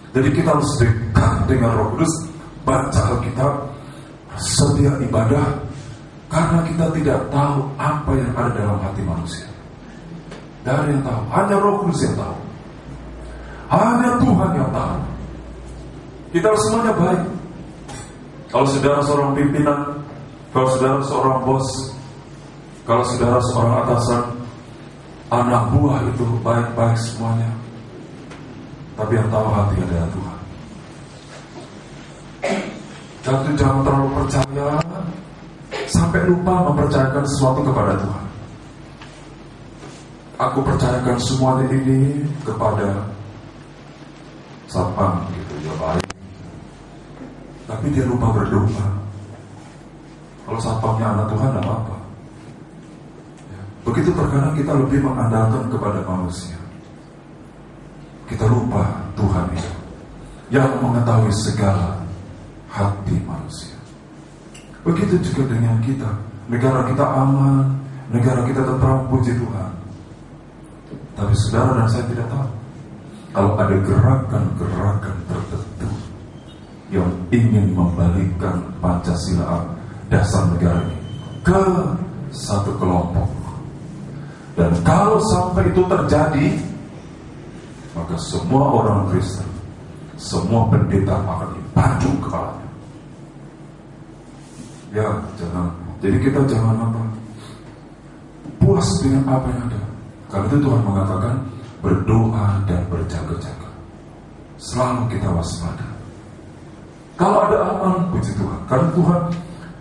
Jadi kita harus dekat dengan Roh Kudus, baca Alkitab, setia ibadah, karena kita tidak tahu apa yang ada dalam hati manusia. Tidak ada yang tahu, hanya Roh Kudus yang tahu, hanya Tuhan yang tahu. Kita harus semuanya baik. Kalau saudara seorang pimpinan, kalau saudara seorang bos, kalau saudara seorang atasan, anak buah itu baik-baik semuanya. Tapi yang tahu hati adalah Tuhan. Jangan terlalu percaya sampai lupa mempercayakan sesuatu kepada Tuhan. Aku percayakan semuanya ini kepada Satpam gitu, ya baik. Tapi dia lupa berdoa. Kalau Satpamnya anak Tuhan, tidak apa-apa. Begitu terkadang kita lebih mengandalkan kepada manusia. Kita lupa Tuhan itu yang mengetahui segala hati manusia. Begitu juga dengan kita. Negara kita aman, negara kita tentram, puji Tuhan. Tapi saudara dan saya tidak tahu kalau ada gerakan-gerakan tertentu yang ingin membalikkan Pancasila, dasar negara ini, ke satu kelompok. Dan kalau sampai itu terjadi, maka semua orang Kristen, semua pendeta akan dipancung kepalanya. Ya, jangan. Jadi kita jangan puas dengan apa yang ada. Karena itu Tuhan mengatakan berdoa dan berjaga-jaga. Selalu kita waspada. Kalau ada aman, puji Tuhan. Karena Tuhan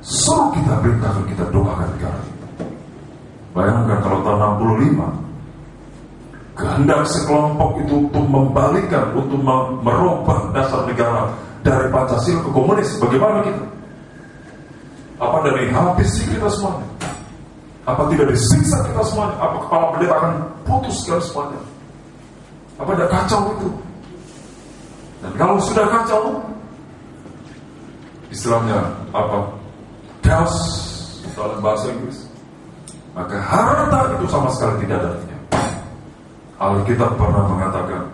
suruh kita perintahkan, kita doakan negara ini. Bayangkan kalau tahun 65 kehendak sekelompok itu untuk membalikkan, untuk merubah dasar negara dari Pancasila ke komunis, bagaimana kita? Apa dari habis kita semuanya? Apa tidak disiksa kita semuanya? Apa kepala pendeta akan putuskan semuanya? Apa ada kacau itu? Dan kalau sudah kacau, istilahnya apa? Chaos dalam bahasa Inggris. Maka harta itu sama sekali tidak ada artinya. Alkitab pernah mengatakan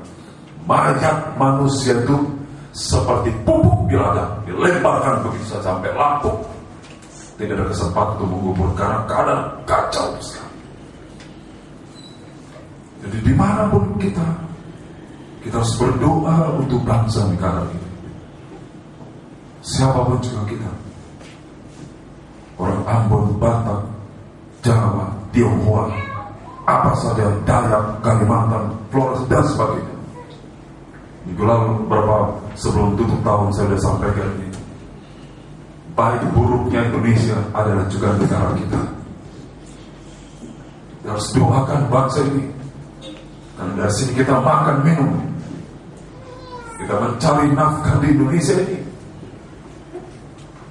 mayat manusia itu seperti pupuk di ladang, dilemparkan begitu saja sampai lapuk. Tidak ada kesempatan untuk mengubur karena keadaan kacau sekali. Jadi dimanapun kita harus berdoa untuk bangsa negara ini. Siapapun juga kita, orang Ambon, Batak, Jawa, Tionghoa, apa saja, Dayak, Kalimantan, Flores dan sebagainya. Minggu lalu sebelum tutup tahun saya sudah sampaikan ini. Baik buruknya Indonesia adalah juga negara kita. Kita harus doakan bangsa ini. Karena dari sini kita makan minum, kita mencari nafkah di Indonesia ini.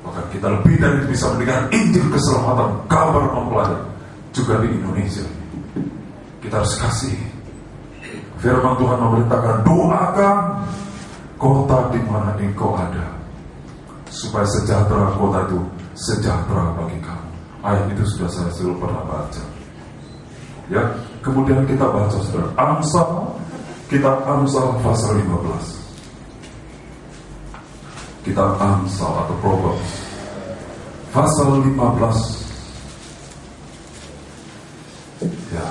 Maka kita lebih dari bisa mendengar Injil keselamatan, kabar mempelai juga di Indonesia. Kita harus kasih. Firman Tuhan memerintahkan, doakan kota di mana engkau ada, supaya sejahtera kota itu sejahtera bagi kamu. Ayat itu sudah saya selalu pernah baca. Ya, kemudian kita baca saudara Amsal, kitab Amsal pasal 15. Kitab Amsal atau Proverbs pasal 15. Ya,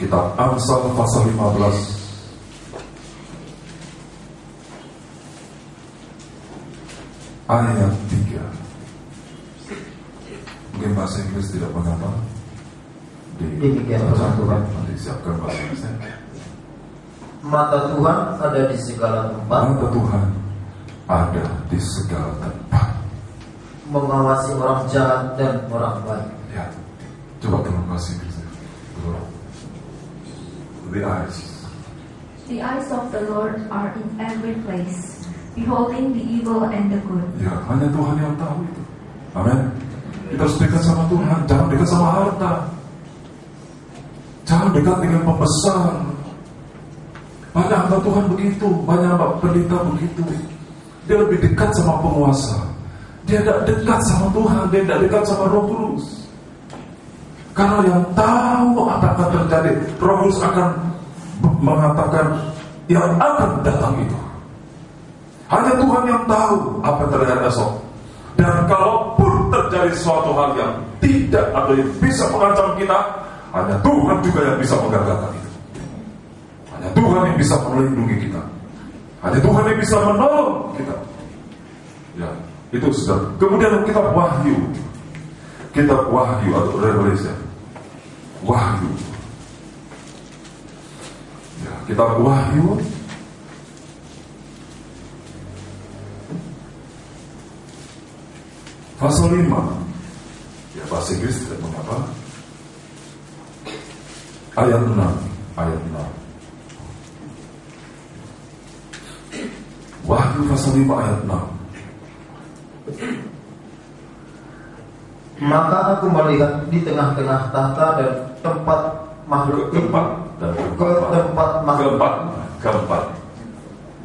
kitab Amsal pasal 15. Ayat 3. Mungkin bahasa Inggris tidak mengapa.
Demikian firman Tuhan.
Nanti siapkan bahasa Inggrisnya.
Mata Tuhan ada di segala tempat.
Mata Tuhan ada di segala tempat,
mengawasi orang jahat dan orang baik.
Ya, coba tolong bahasa Inggrisnya.
The eyes of the Lord are in every place, beholding the evil and the good.
Ya, hanya Tuhan yang tahu itu. Amin. Kita harus dekat sama Tuhan, jangan dekat sama harta. Jangan dekat dengan pembesar. Banyak hamba Tuhan begitu, banyak hamba pendeta begitu. Dia lebih dekat sama penguasa. Dia tidak dekat sama Tuhan, dia tidak dekat sama Roh Kudus. Karena yang tahu apa akan terjadi, Roh Kudus akan mengatakan yang akan datang itu. Hanya Tuhan yang tahu apa yang terjadi esok. Dan kalaupun terjadi suatu hal yang tidak atau yang bisa mengancam kita, hanya Tuhan juga yang bisa menggagalkan itu. Hanya Tuhan yang bisa melindungi kita. Hanya Tuhan yang bisa menolong kita. Ya, itu sudah. Kemudian kita Wahyu. Kitab Wahyu atau Revelation. Wahyu. Ya, kitab Wahyu. Pasal 5. Ya, bahasa Inggris tidak mengapa. Ayat 6. Ayat 6. Wahyu pasal 5 ayat 6.
Maka aku melihat di tengah-tengah tahta dan tempat makhluk itu,
keempat.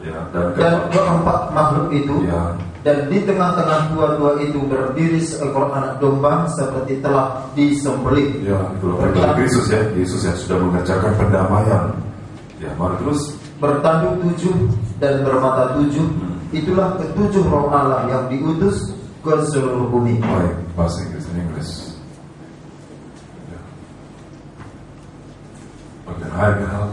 Ya, dan
keempat makhluk itu,
ya,
Dan di tengah-tengah dua-dua itu berdiri seekor anak domba seperti telah disembelih.
Ya, itulah pribadi Kristus ya. Yesus yang sudah mengerjakan pendamaian. Ya, mari terus.
Bertanduk 7 dan bermata 7. Itulah ketujuh roh Allah yang diutus ke seluruh bumi.
Baik, bahasa Inggris. Ya. Bagian I beheld.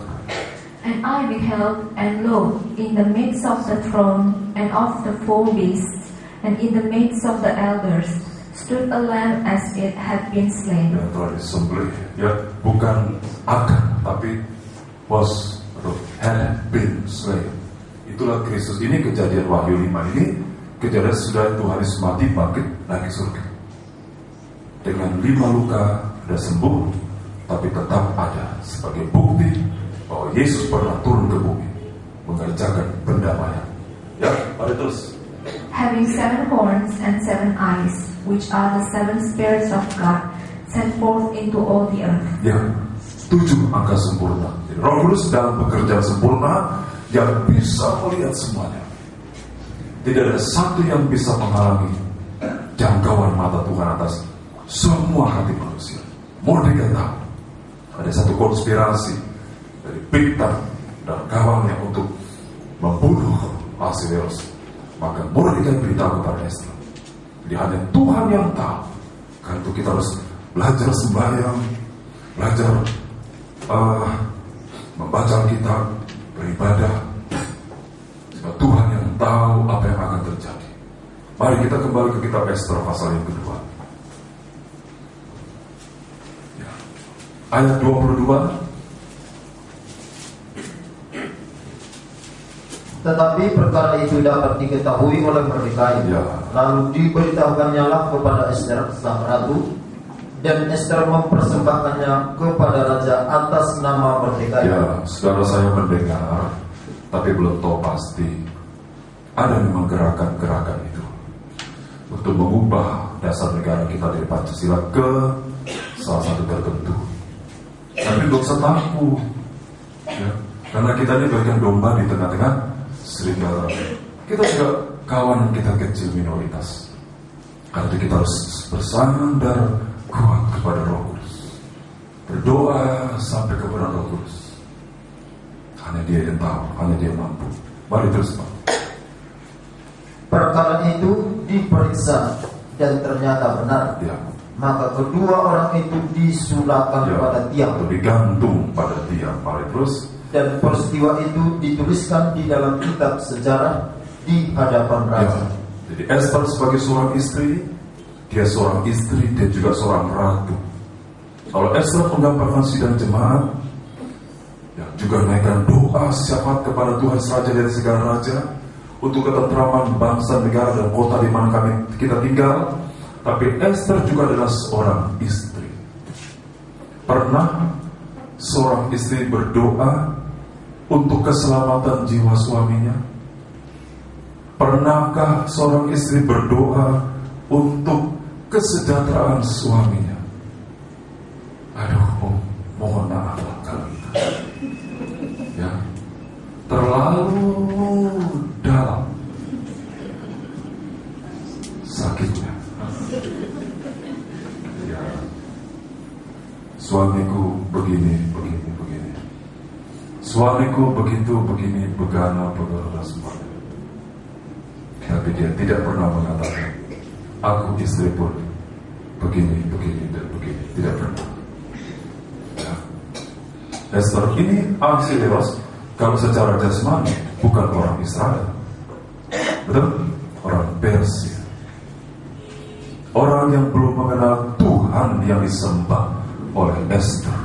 And I beheld, and lo, in the midst of the throne and of the four beasts, and in the midst of the elders, stood a lamb as it had been slain.
Yang telah disembelih, ya, bukan akan, tapi was atau had been slain. Itulah Kristus. Ini kejadian Wahyu 5 ini kejadian sudah Tuhan Yesus mati, bangkit, naik ke surga. Dengan 5 luka sudah sembuh, tapi tetap ada sebagai bukti bahwa Yesus pernah turun ke bumi mengerjakan pendamaian. Ya, mari terus.
Having 7 horns and 7 eyes, which are the 7 spirits of God, sent forth into all the earth.
Ya, 7 angka sempurna. Jadi, Roh Kudus dalam pekerjaan sempurna yang bisa melihat semuanya. Tidak ada satu yang bisa menghalangi jangkauan mata Tuhan atas semua hati manusia. Mordekai tahu ada satu konspirasi dari Bigtan dan kawannya untuk membunuh Ahasiweros. Maka Mordekai beritahu kepada Esta. Jadi hanya Tuhan yang tahu. Karena itu kita harus belajar sembahyang, belajar membaca Alkitab, beribadah. Sebab Tuhan yang tahu apa yang akan terjadi. Mari kita kembali ke kitab Esta pasal yang kedua. Ya. Ayat 22.
Tetapi perkara itu dapat diketahui oleh Mordekai.
Ya.
Lalu diberitahukannya lah kepada Ester sang ratu, dan Ester mempersembahkannya kepada raja atas nama Mordekai.
Ya, saudara, saya mendengar, tapi belum tahu pasti. Ada memang gerakan-gerakan itu untuk mengubah dasar negara kita dari Pancasila ke salah satu tertentu. Tapi gak usah takut, ya, karena kita ini bagian domba di tengah-tengah serigala. Kita juga kawan kita kecil minoritas. Karena itu kita harus bersandar kuat kepada Roh Kudus, berdoa sampai kepada Roh Kudus. Hanya Dia yang tahu, hanya Dia yang mampu. Mari terus, Pak.
Perkara itu diperiksa dan ternyata benar.
Ya.
Maka kedua orang itu disulapkan
Ya,
pada tiang,
atau digantung pada tiang. Mari terus.
dan peristiwa itu dituliskan di dalam kitab sejarah di hadapan
Ya.
raja.
Jadi Ester sebagai seorang istri, dia seorang istri dan juga seorang ratu. Kalau Ester menggambarkan sidang jemaat, ya, juga naikkan doa syafaat kepada Tuhan Raja dari segala raja untuk ketentraman bangsa, negara, dan kota di mana kita tinggal. Tapi Ester juga adalah seorang istri. Pernah seorang istri berdoa untuk keselamatan jiwa suaminya? Pernahkah seorang istri berdoa untuk kesejahteraan suaminya? Aduh, mohon maaf kalau itu. Ya, terlalu dalam sakitnya. Ya, suamiku begini. Suamiku begitu, begini, begana semuanya. Tapi dia tidak pernah mengatakan, aku istri pun begini, dan begini. Tidak pernah. Ya. Ester ini Ahasiweros, kalau secara jasmani bukan orang Israel, betul? Orang Persia. Orang yang belum mengenal Tuhan yang disembah oleh Ester.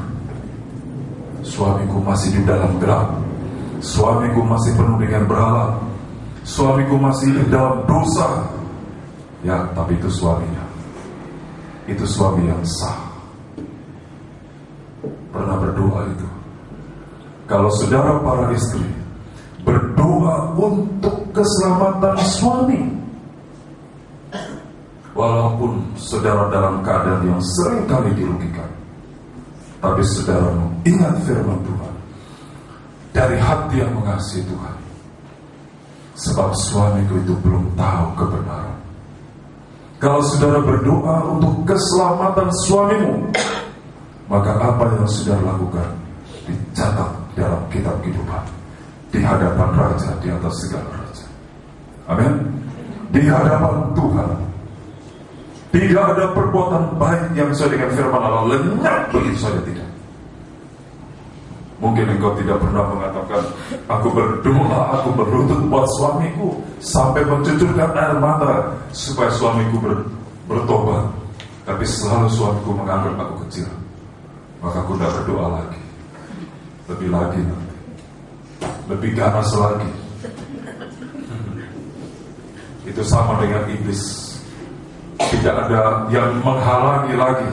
Suamiku masih di dalam gelap. Suamiku masih penuh dengan berhala. Suamiku masih di dalam dosa. Ya, tapi itu suaminya. Itu suami yang sah. Pernah berdoa itu. Kalau saudara para istri berdoa untuk keselamatan suami, walaupun saudara dalam keadaan yang seringkali dirugikan, tapi saudara ingat firman Tuhan dari hati yang mengasihi Tuhan. Sebab suamiku itu belum tahu kebenaran. Kalau saudara berdoa untuk keselamatan suamimu, maka apa yang saudara lakukan dicatat dalam kitab kehidupan di hadapan Raja di atas segala raja. Amin. Di hadapan Tuhan. Tidak ada perbuatan baik yang sesuai dengan firman Allah lenyap begitu saja, tidak. Mungkin engkau tidak pernah mengatakan, aku berdoa, aku berlutut buat suamiku sampai mencucurkan air mata supaya suamiku bertobat. Tapi selalu suamiku menganggap aku kecil, maka aku tidak berdoa lagi. Lebih lagi nanti, lebih ganas lagi. Itu sama dengan iblis. Tidak ada yang menghalangi lagi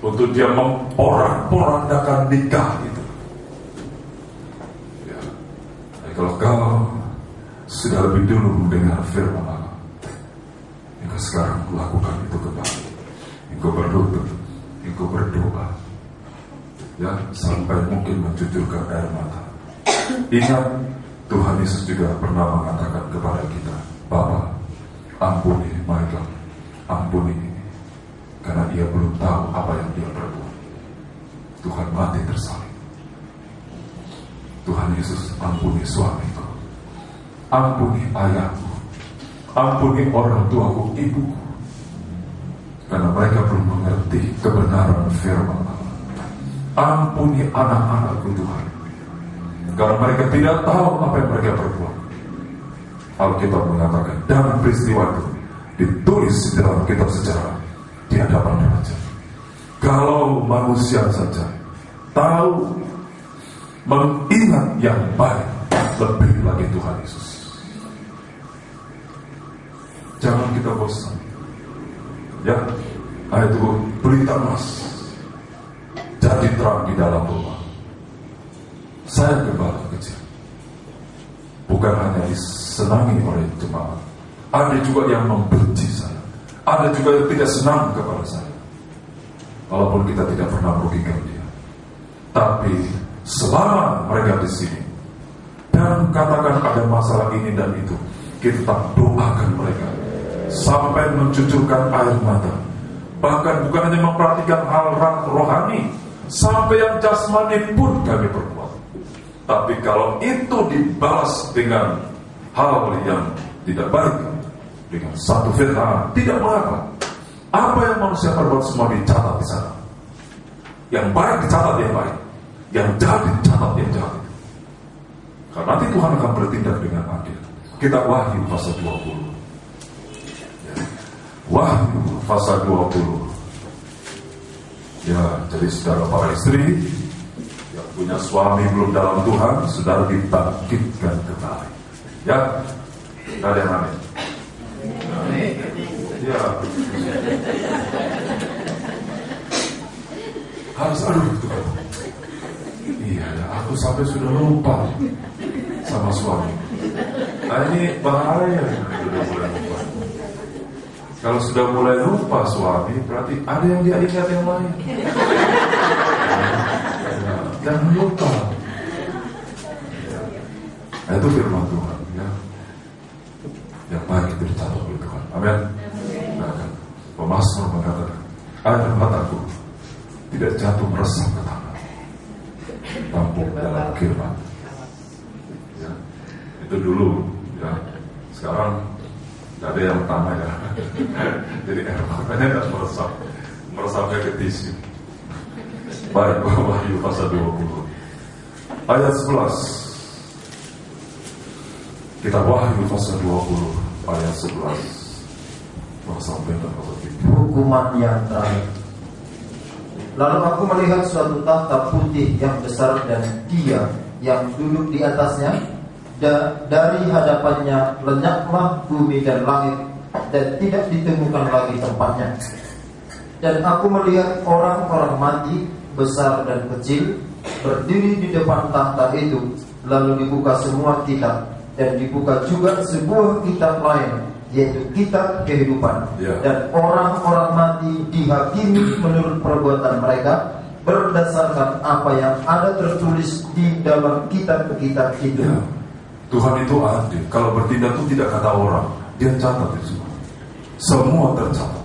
untuk dia memporak-porandakan nikah itu. Ya. Kalau kau sudah lebih dulu mendengar firman Allah, engkau sekarang lakukan itu kembali. Engkau berlutut, engkau berdoa, ya, sampai mungkin mencucurkan air mata. Ingat, Tuhan Yesus juga pernah mengatakan kepada kita, Bapa, ampuni Michael, ampuni ini, karena dia belum tahu apa yang dia perbuat. Tuhan mati tersalib. Tuhan Yesus, ampuni suamiku, ampuni ayahku, ampuni orang tuaku, ibuku, karena mereka belum mengerti kebenaran firman Allah. Ampuni anak-anakku Tuhan, karena mereka tidak tahu apa yang mereka perbuat. Alkitab mengatakan, dan peristiwa itu ditulis di dalam kitab sejarah di hadapan raja. Kalau manusia saja tahu mengingat yang baik, lebih lagi Tuhan Yesus. Jangan kita bosan. Ya, itu berita emas jadi terang di dalam rumah. Saya gembala kecil, bukan hanya disenangi oleh jemaat, ada juga yang membenci saya, ada juga yang tidak senang kepada saya, walaupun kita tidak pernah merugikan dia. Tapi selama mereka di sini dan katakan ada masalah ini dan itu, kita doakan mereka sampai mencucurkan air mata. Bahkan bukan hanya memperhatikan hal rohani, sampai yang jasmani pun kami perbuat. Tapi kalau itu dibalas dengan hal yang tidak baik, dengan satu fitnah, tidak mengapa. Apa yang manusia perbuat semua dicatat di sana. Yang baik dicatat yang baik, yang jahat dicatat yang jahat. Karena nanti Tuhan akan bertindak dengan adil. Kita Wahyu pasal 20. Wahyu pasal 20. Ya, jadi saudara para istri yang punya suami belum dalam Tuhan, saudara dibangkitkan kembali. Ya, ada yang amin. Ya, harus Tuhan. Iya, ya, aku sampai sudah lupa sama suami. Nah, ini bahaya. Kalau sudah mulai lupa suami, berarti ada yang dia ingat yang lain. Jangan lupa. Nah, itu firman Tuhan, ya. Yang baik itu dicatat oleh Tuhan. Amin. Nah, kan, Pemasmur mengatakan, air mataku tidak jatuh meresap ke tanah, tampung dalam firman. Ya, itu dulu, ya. Sekarang tidak ada yang tanah, ya. Jadi air matanya tidak meresapnya ke tisu. Baik, Wahyu pasal 20 ayat 11. Kita Wahyu pasal 20 ayat 11 sampai
hukuman yang terakhir. Lalu aku melihat suatu tahta putih yang besar dan Dia yang duduk di atasnya. Dari hadapannya lenyaplah bumi dan langit, dan tidak ditemukan lagi tempatnya. Dan aku melihat orang-orang mati, besar dan kecil, berdiri di depan tahta itu. Lalu dibuka semua kitab, dan dibuka juga sebuah kitab lain, yaitu kitab kehidupan. Dan orang-orang mati dihakimi menurut perbuatan mereka, berdasarkan apa yang ada tertulis di dalam kitab-kitab itu.
Tuhan itu adil. Kalau bertindak itu tidak kata orang, dia catat itu semua. Semua tercatat.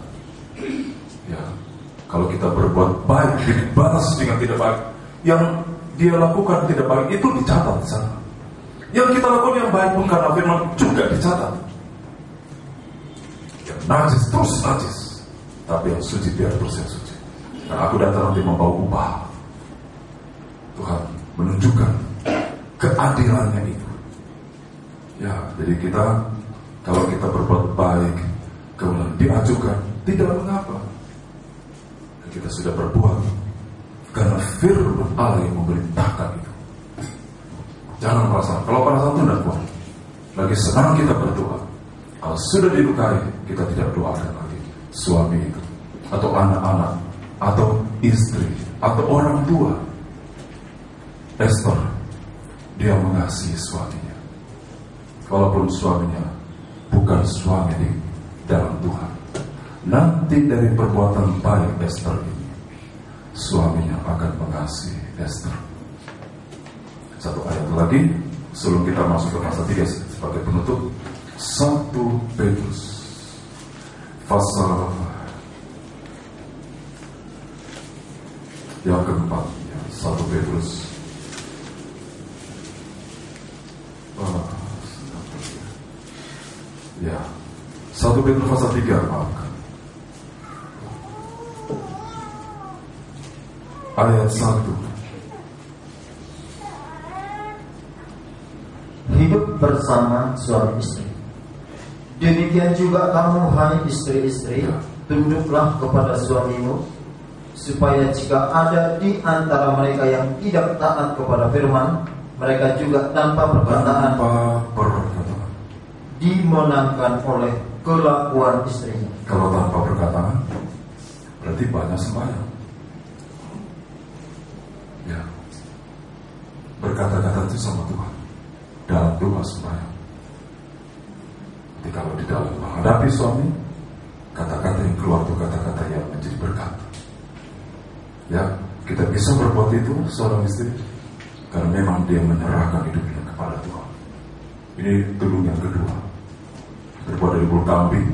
Ya, kalau kita berbuat baik dibalas dengan tidak baik, yang dia lakukan tidak baik itu dicatat di sana. Yang kita lakukan yang baik pun karena firman juga dicatat. Yang najis terus najis, tapi yang suci biar terus yang suci. Nah, aku datang nanti membawa upah. Tuhan menunjukkan keadilannya itu. Ya, jadi kita kalau kita berbuat baik kemudian diajukan, tidak mengapa. Kita sudah berbuat karena firman Allah yang memerintahkan itu. Jangan merasa, kalau perasaan itu tidak kuat, lagi senang kita berdoa. Kalau sudah dilukai, kita tidak doakan lagi suami itu, atau anak-anak, atau istri, atau orang tua. Esther, dia mengasihi suaminya, walaupun suaminya bukan suami di dalam Tuhan. Nanti dari perbuatan baik Esther ini, suaminya akan mengasihi Esther. Satu ayat lagi sebelum kita masuk ke pasal 3 sebagai penutup. 1 Petrus pasal yang keempat, 1 Petrus ya, 1 Petrus pasal 3, maafkan. Ayat 1.
Hidup bersama suami istri. Demikian juga kamu, hai istri-istri, tunduklah kepada suamimu, supaya jika ada di antara mereka yang tidak taat kepada firman, mereka juga tanpa perkataan dimenangkan oleh kelakuan istrinya.
Kalau tanpa perkataan, berarti banyak sembahyang. Ya, berkata-kata itu sama Tuhan dalam doa sembahyang. Jadi kalau di dalam menghadapi suami, kata-kata yang keluar itu kata-kata yang menjadi berkat. Ya, kita bisa berbuat itu seorang istri karena memang dia menyerahkan hidupnya kepada Tuhan. Ini tulung yang kedua. Terbuat dari bulu kambing,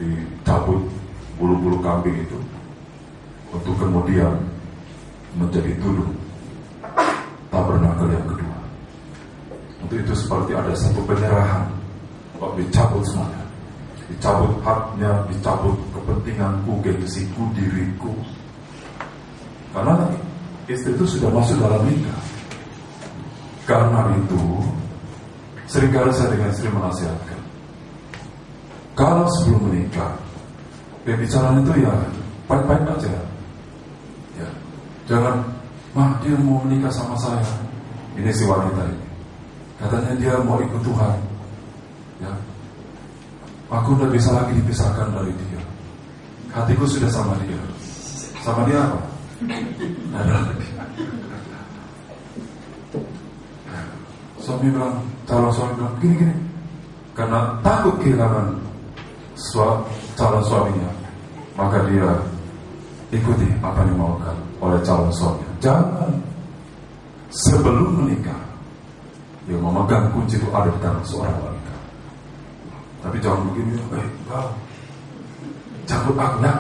dicabut bulu-bulu kambing itu untuk kemudian menjadi tulung tabernakel yang kedua. Untuk itu seperti ada satu penyerahan. Kok dicabut semuanya, dicabut haknya, dicabut kepentinganku, gengsiku, diriku. Karena istri itu sudah masuk dalam nikah. Karena itu seringkali saya dengan istri menasihatkan, kalau sebelum menikah pembicaraan itu ya baik-baik aja. Ya, jangan, mah dia mau menikah sama saya. Ini si wanita ini, katanya dia mau ikut Tuhan. Ya, aku udah bisa lagi dipisahkan dari dia. Hatiku sudah sama dia. Sama dia apa? Ada lagi. Suami bilang, calon suami bilang gini. Karena takut kehilangan calon suaminya, maka dia ikuti apa yang dimaukan oleh calon suaminya. Jangan sebelum menikah yang memegang kunci itu ada di tangan seorang wanita. Tapi jangan begini, cabut aku ya.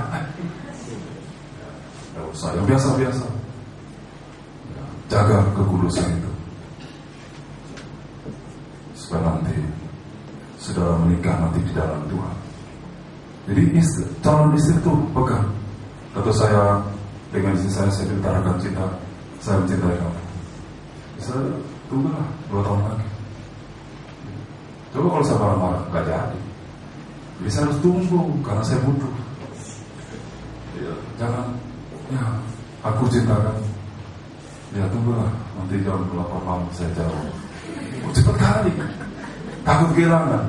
Tidak usah, yang biasa-biasa. Jaga kekudusan itu, supaya nanti saudara menikah nanti di dalam Tuhan. Jadi calon istri itu pegang. Atau saya dengan istri saya utarakan cinta, saya mencintai kamu. Saya tunggulah 2 tahun lagi. Coba kalau saya marah-marah, gak jadi. Jadi saya harus tunggu, karena saya butuh. Ya, jangan, ya, aku cinta kamu. Ya, tunggulah, nanti jam 8 malam saya jauh. Cepat kali, takut kehilangan.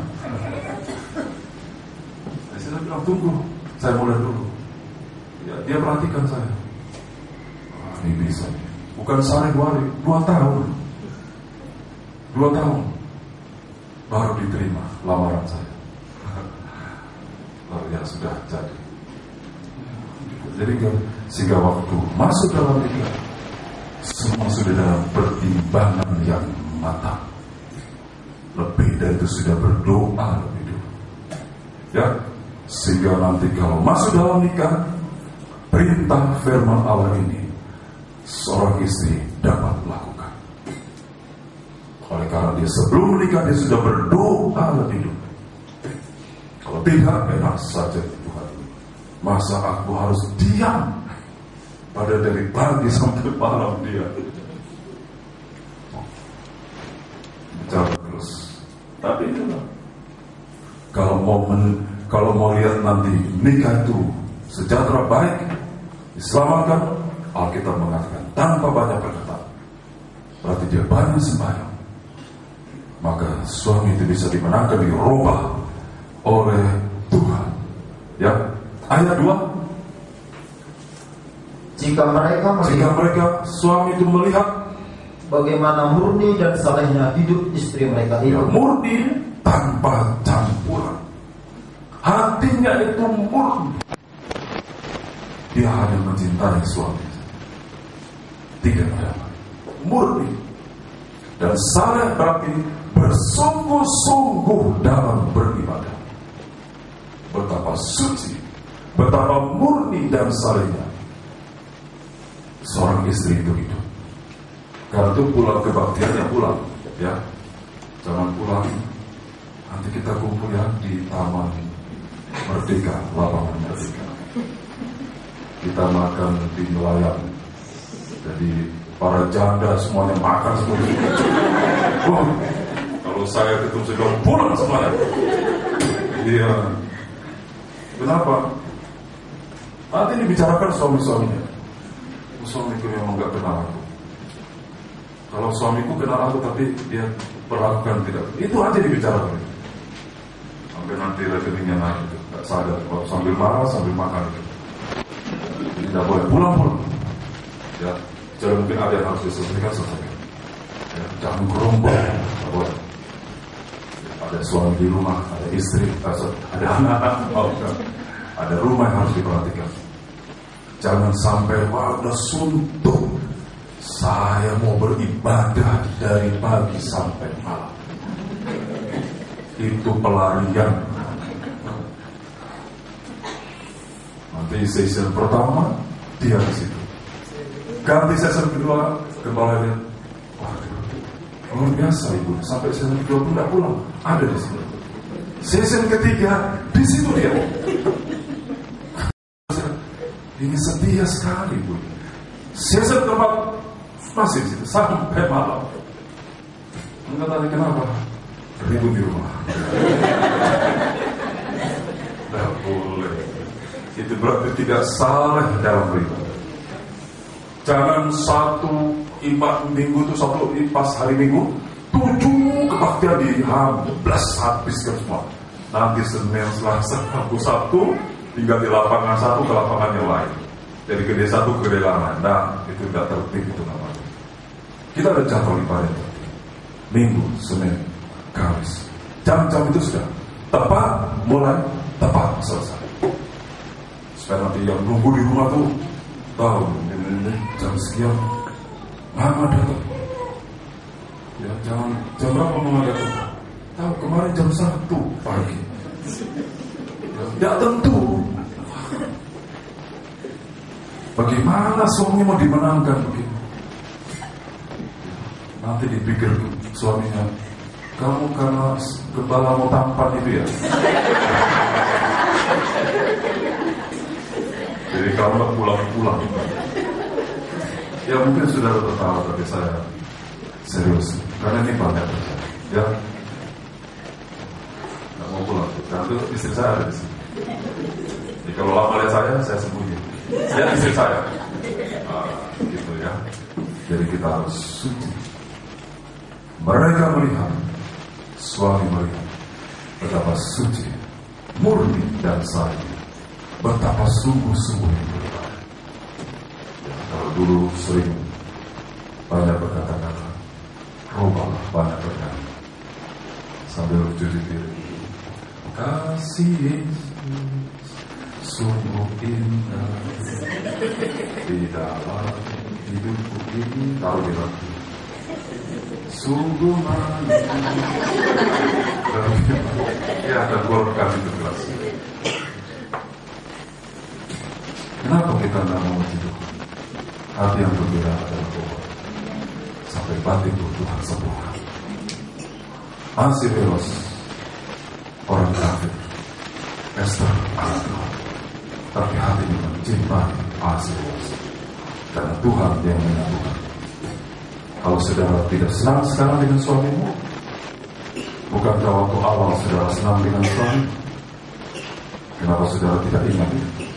Saya bilang, tunggu, saya mulai dulu. Ya, dia perhatikan saya. Wah, ini bisa. Bukan sehari 2 hari, 2 tahun. 2 tahun. Baru diterima lamaran saya. Lalu ya sudah jadi. Jadi sehingga waktu masuk dalam nikah, semua sudah dalam pertimbangan yang matang. Lebih dari itu sudah berdoa lebih dulu. Ya, Sehingga nanti kalau masuk dalam nikah, perintah firman Allah ini seorang istri dapat lakukan. Oleh karena dia sebelum menikah dia sudah berdoa lebih dulu. Kalau tidak, enak saja Tuhan. Masa aku harus diam pada dari pagi sampai malam dia bicara terus. Tapi itulah, kalau mau lihat nanti nikah itu sejahtera baik, diselamatkan, Alkitab mengatakan tanpa banyak perkataan, berarti dia banyak sembahyang, maka suami itu bisa dimenangkan, dirubah oleh Tuhan. Ya, ayat 2.
Jika mereka
suami itu melihat
bagaimana murni dan salehnya hidup istri mereka itu,
murni tanpa campuran, hatinya itu murni, dia hanya mencintai suami, tidak ada murni, dan saleh berarti bersungguh-sungguh dalam beribadah. Betapa suci, betapa murni dan salehnya seorang istri itu hidup. Karena itu pulang kebaktiannya pulang, ya, jangan pulang. Nanti kita kumpul ya di Taman Merdeka, lapangan Merdeka. Kita makan di nelayan. Jadi para janda semuanya makan semuanya. Wah, kalau saya ketemu saya bilang pulang semuanya. Iya. Kenapa? Nanti dibicarakan suami-suaminya. Suamiku memang gak kenal aku. Kalau suamiku kenal aku tapi dia perlakukan tidak, itu aja dibicarakan. Sampai nanti rekeningnya naik itu, gak sadar. Kalau sambil marah, sambil makan itu. Jadi tidak boleh pulang-pulang. Ya, jadi mungkin ada yang harus diselesaikan. Ya, jangan gerombol, tidak boleh. Ada suami di rumah, ada istri, ada anak-anak, ada rumah yang harus diperhatikan. Jangan sampai udah suntuk, saya mau beribadah dari pagi sampai malam. Itu pelarian. Nanti sesi pertama dia di situ. Ganti sesi kedua, kembali lihat. Wah, luar biasa ibu. Sampai sesi kedua pun tidak pulang, ada di situ. Sesi ketiga di situ dia. Ini setia sekali Bu. Sesi keempat masih di situ sampai malam. Enggak tanya kenapa ribut di rumah. Tidak boleh. Itu berarti tidak salah dalam beribadah. Jangan satu minggu itu pas hari Minggu 7 kebaktian dihabis habiskan semua. Nanti Senin, Selasa, Rabu, Sabtu tinggal di lapangan satu ke lapangan yang lain. Dari gede satu ke gede lain. Nah, itu tidak tertib itu namanya. Kita ada jadwal ibadah. Minggu, Senin, Kamis. Jam-jam itu sudah tepat mulai, tepat selesai. Supaya nanti yang nunggu di rumah tuh tahu ini jam sekian Mama datang. Ya, jam berapa Mama datang? Tahu kemarin jam 1 pagi. Tidak tentu. Bagaimana suami mau dimenangkan begitu? Nanti dipikir suaminya, kamu karena kepala mau tampan itu ya. Jadi kamu pulang-pulang. Ya mungkin sudah tertawa, tapi saya serius. Karena ini banyak ya. Nggak mau pulang. Karena itu istri saya ada di sini. Jadi kalau lama lihat saya sembunyi. Ya istri saya. Gitu ya. Jadi kita harus suci. Mereka melihat, suami melihat betapa suci, murni dan saleh, betapa sungguh-sungguh beribadah. Kalau dulu sering banyak berkata-kata, rubahlah banyak berkata sambil cuci piring. Kasih Yesus sungguh indah di dalam hidupku ini. Taruh di hati. Sungguh manis. Ya ada golkan itu kelas. ketika Anda memuji Tuhan, hati yang gembira adalah bobot sampai batin Tuhan sembuhkan. Ahasiweros, orang kafir, Ester anak Tuhan, tapi hatinya mencintai Ahasiweros karena Tuhan yang menyatukan. Kalau saudara tidak senang sekarang dengan suamimu, bukankah waktu awal saudara senang dengan suami? Kenapa saudara tidak ingat itu?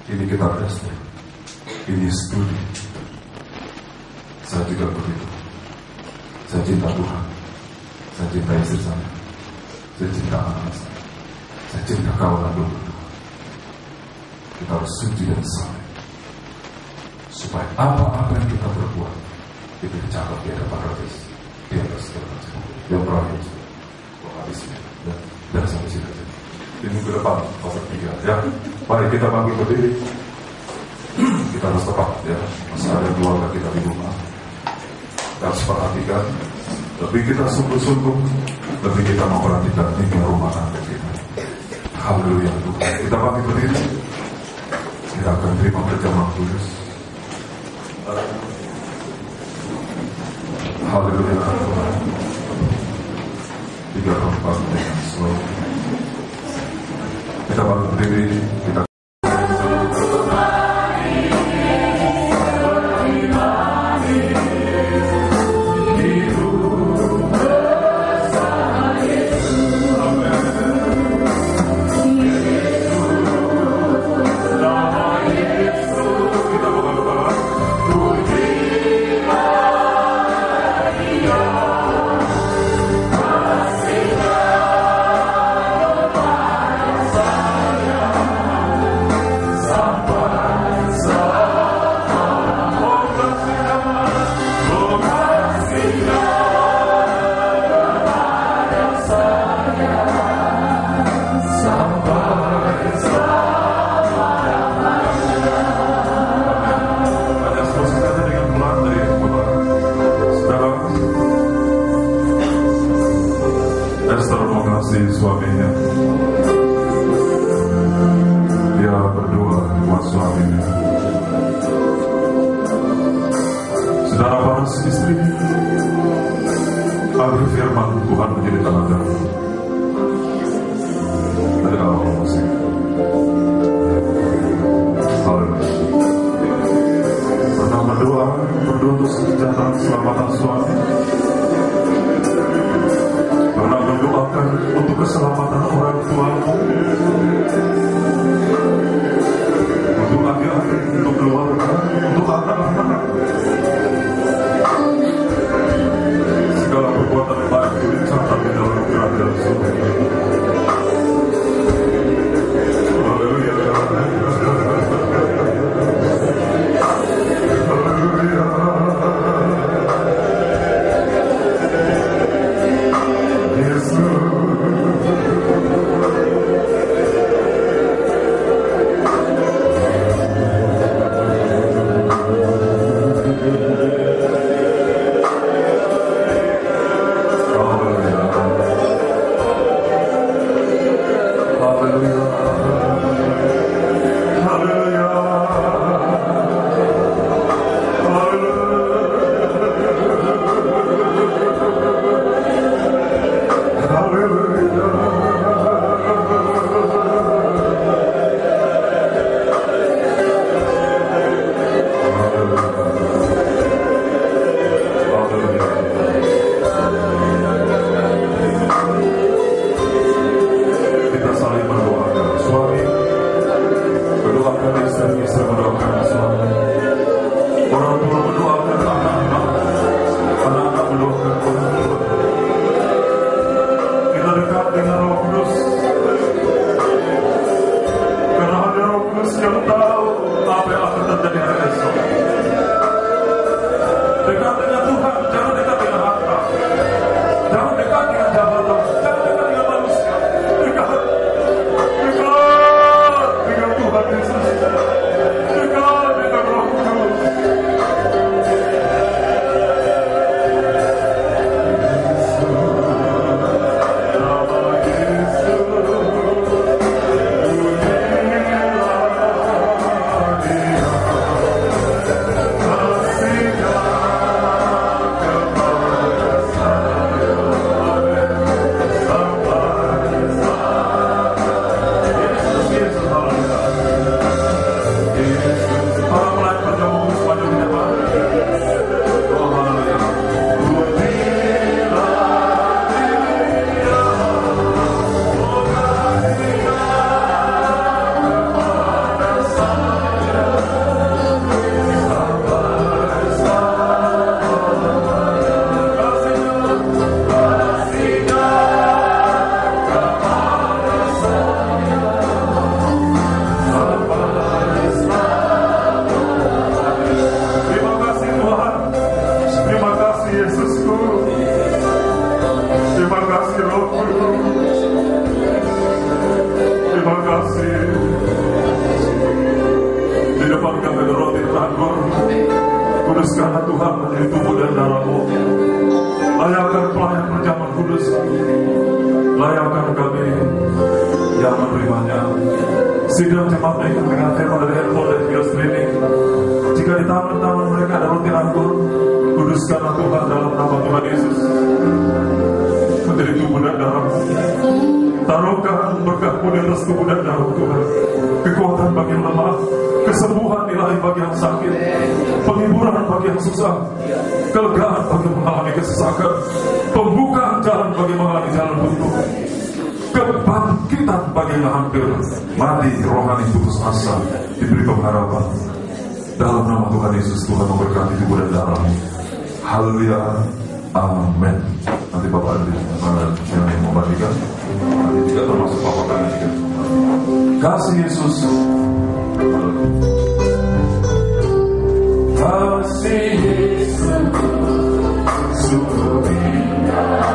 Ini kitab Ester, ini studi. Saya juga begitu. Saya cinta Tuhan, saya cinta istri saya cinta anak saya cinta kawan dulu. Kita harus suci dan saleh, supaya apa-apa yang kita berbuat itu dicatat di hadapan Rabbis, di atas segala macam yang berakhir. Habisnya dan sampai sini. Di minggu depan pasal 3 ya. Mari kita bangkit berdiri. Kita harus tepat ya. Masih ada keluarga kita di rumah. Kita harus perhatikan. Lebih kita sungguh-sungguh, lebih kita memperhatikan ini rumah tangga kita. Haleluya Tuhan. Kita bangkit berdiri. Kita akan terima perjamuan kudus. Haleluya Tuhan. 3 4 dengan slow. Kita bangkit berdiri. Kita suaminya, dia berdoa buat suaminya. Saudara para istri, ambil firman Tuhan menjadi teladan. Dari awal musik. Haleluya. Pernah berdoa untuk kesejahteraan keselamatan suami. Pernah berdoakan untuk keselamatan orang tuamu, untuk adik-adik, untuk keluarga, untuk anak-anak. Segala perbuatan baik itu dicatat di dalam kerajaan surga. Haleluya. Haleluya. layakkan kami yang menerimanya. Sidang cepat menikah dengan firman dari handphone dan video streaming. Jika di tangan-tangan mereka ada roti anggur, kuduskanlah Tuhan dalam nama Tuhan Yesus menjadi tubuh dan darah. Taruhkan berkat-Mu di atas tubuh dan darah Tuhan. Kekuatan bagi yang lemah, kesembuhan ilahi bagi yang sakit, penghiburan bagi yang susah, kelegaan bagi yang mengalami kesesakan, pembukaan jalan bagi yang mengalami jalan buntu, kebangkitan bagi yang hampir mati rohani putus asa, diberi pengharapan. Dalam nama Tuhan Yesus, Tuhan memberkati tubuh dan darah-Mu. Haleluya, amin. Nanti Bapak ada yang membagikan, nanti juga termasuk Bapak kami juga. Kasih Yesus, kasih Yesus, sungguh indah.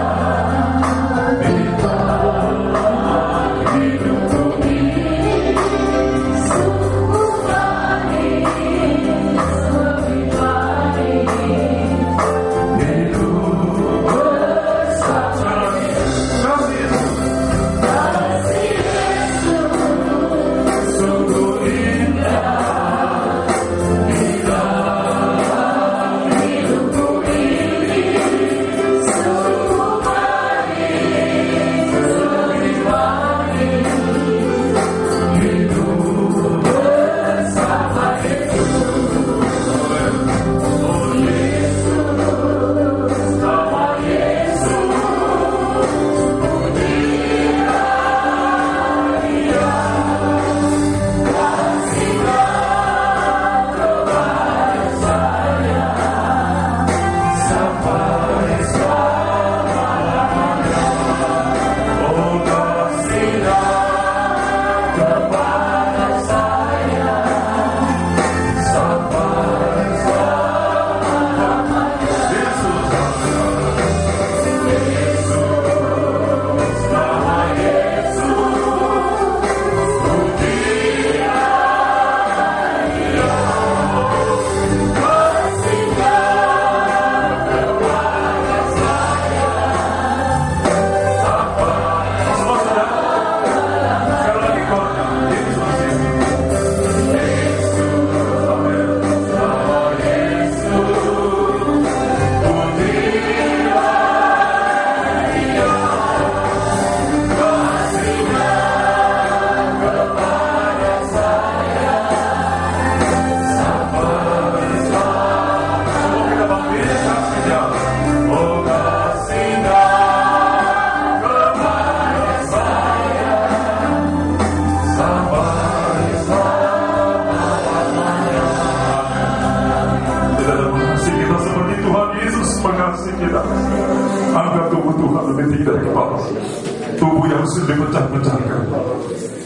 Dipecah-pecahkan,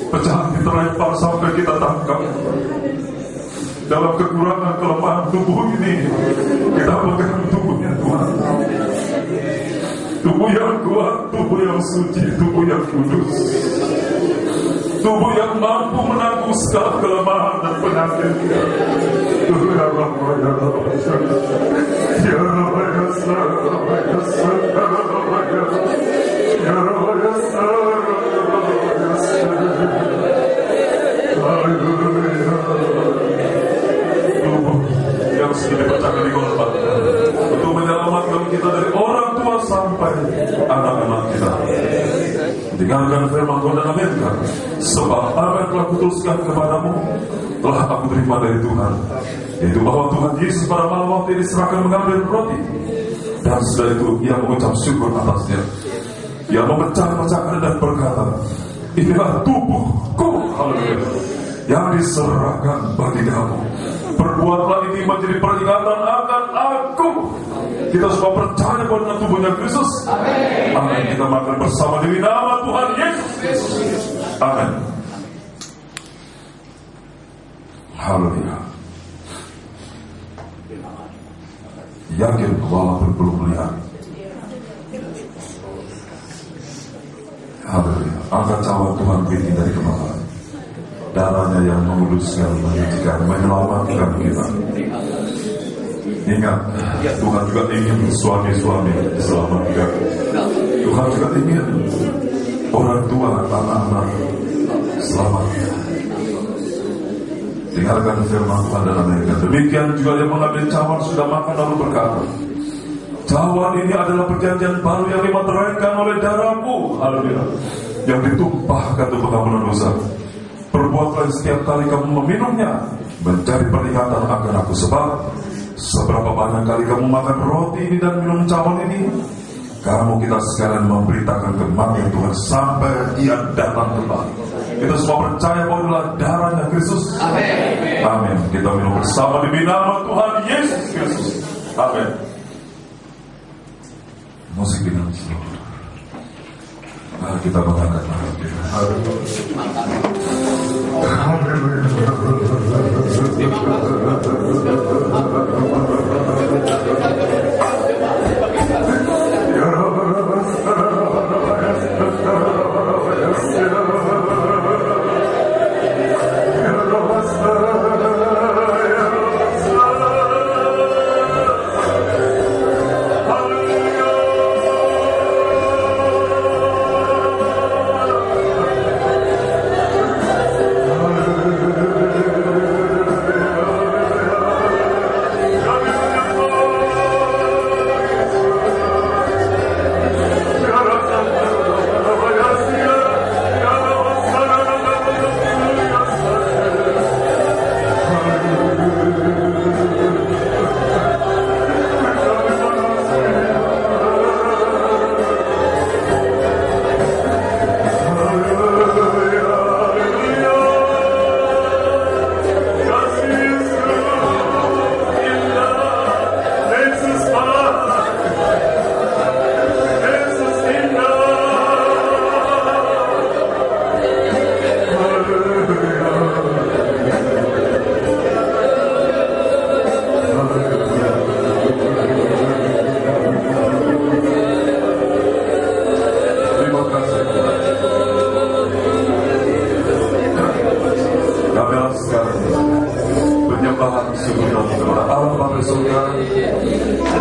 pecahan kita lempar sampai kita tangkap. Dalam kekurangan kelemahan tubuh ini, kita pegang tubuhnya Tuhan. Tubuh yang kuat, tubuh yang suci, tubuh yang kudus, tubuh yang mampu menanggung segala kelemahan dan penyakit. Ya Allah, ya Allah, ya Allah, ya Allah, tubuh yang sudah dipecahkan di Golgota untuk menyelamatkan kita dari orang tua sampai anak-anak kita. Dengarkan firman Tuhan dan aminkan. Sebab apa yang telah kutuliskan kepadamu telah aku terima dari Tuhan, yaitu bahwa Tuhan Yesus pada malam waktu diserahkan mengambil roti, dan setelah itu ia mengucap syukur atasnya. Ia memecah-pecahkan dan berkata, inilah tubuhku, haleluya, yang diserahkan bagi kamu. Perbuatlah ini menjadi peringatan akan aku. Kita semua percaya pada tubuhnya Kristus. Amin. Amin. Kita makan bersama demi nama Tuhan Yesus. Amin. Haleluya. Yakin walaupun belum melihat. Haleluya. Angkat cawan Tuhan beri dari kepala. Darahnya yang menguduskan, menyucikan, menyelamatkan kita. Ingat, Tuhan juga ingin suami-suami selamatkan. Tuhan juga ingin orang tua, anak-anak, selamat. Dengarkan firman Tuhan dalam ayat. Demikian juga yang mengambil cawan sudah makan lalu berkata, cawan ini adalah perjanjian baru yang dimeteraikan oleh darahku, haleluya, yang ditumpahkan untuk pengampunan dosa. Perbuatlah setiap kali kamu meminumnya menjadi peringatan akan aku. Sebab seberapa banyak kali kamu makan roti ini dan minum cawan ini, kamu kita sekalian memberitakan kematian Tuhan sampai Ia datang kembali. Kita semua percaya bahwa itulah darahnya Kristus. Amin. Amin. Kita minum bersama di nama Tuhan Yesus Kristus. Amin. Musik dengan seluruh. Mari kita mengangkat tangan kita.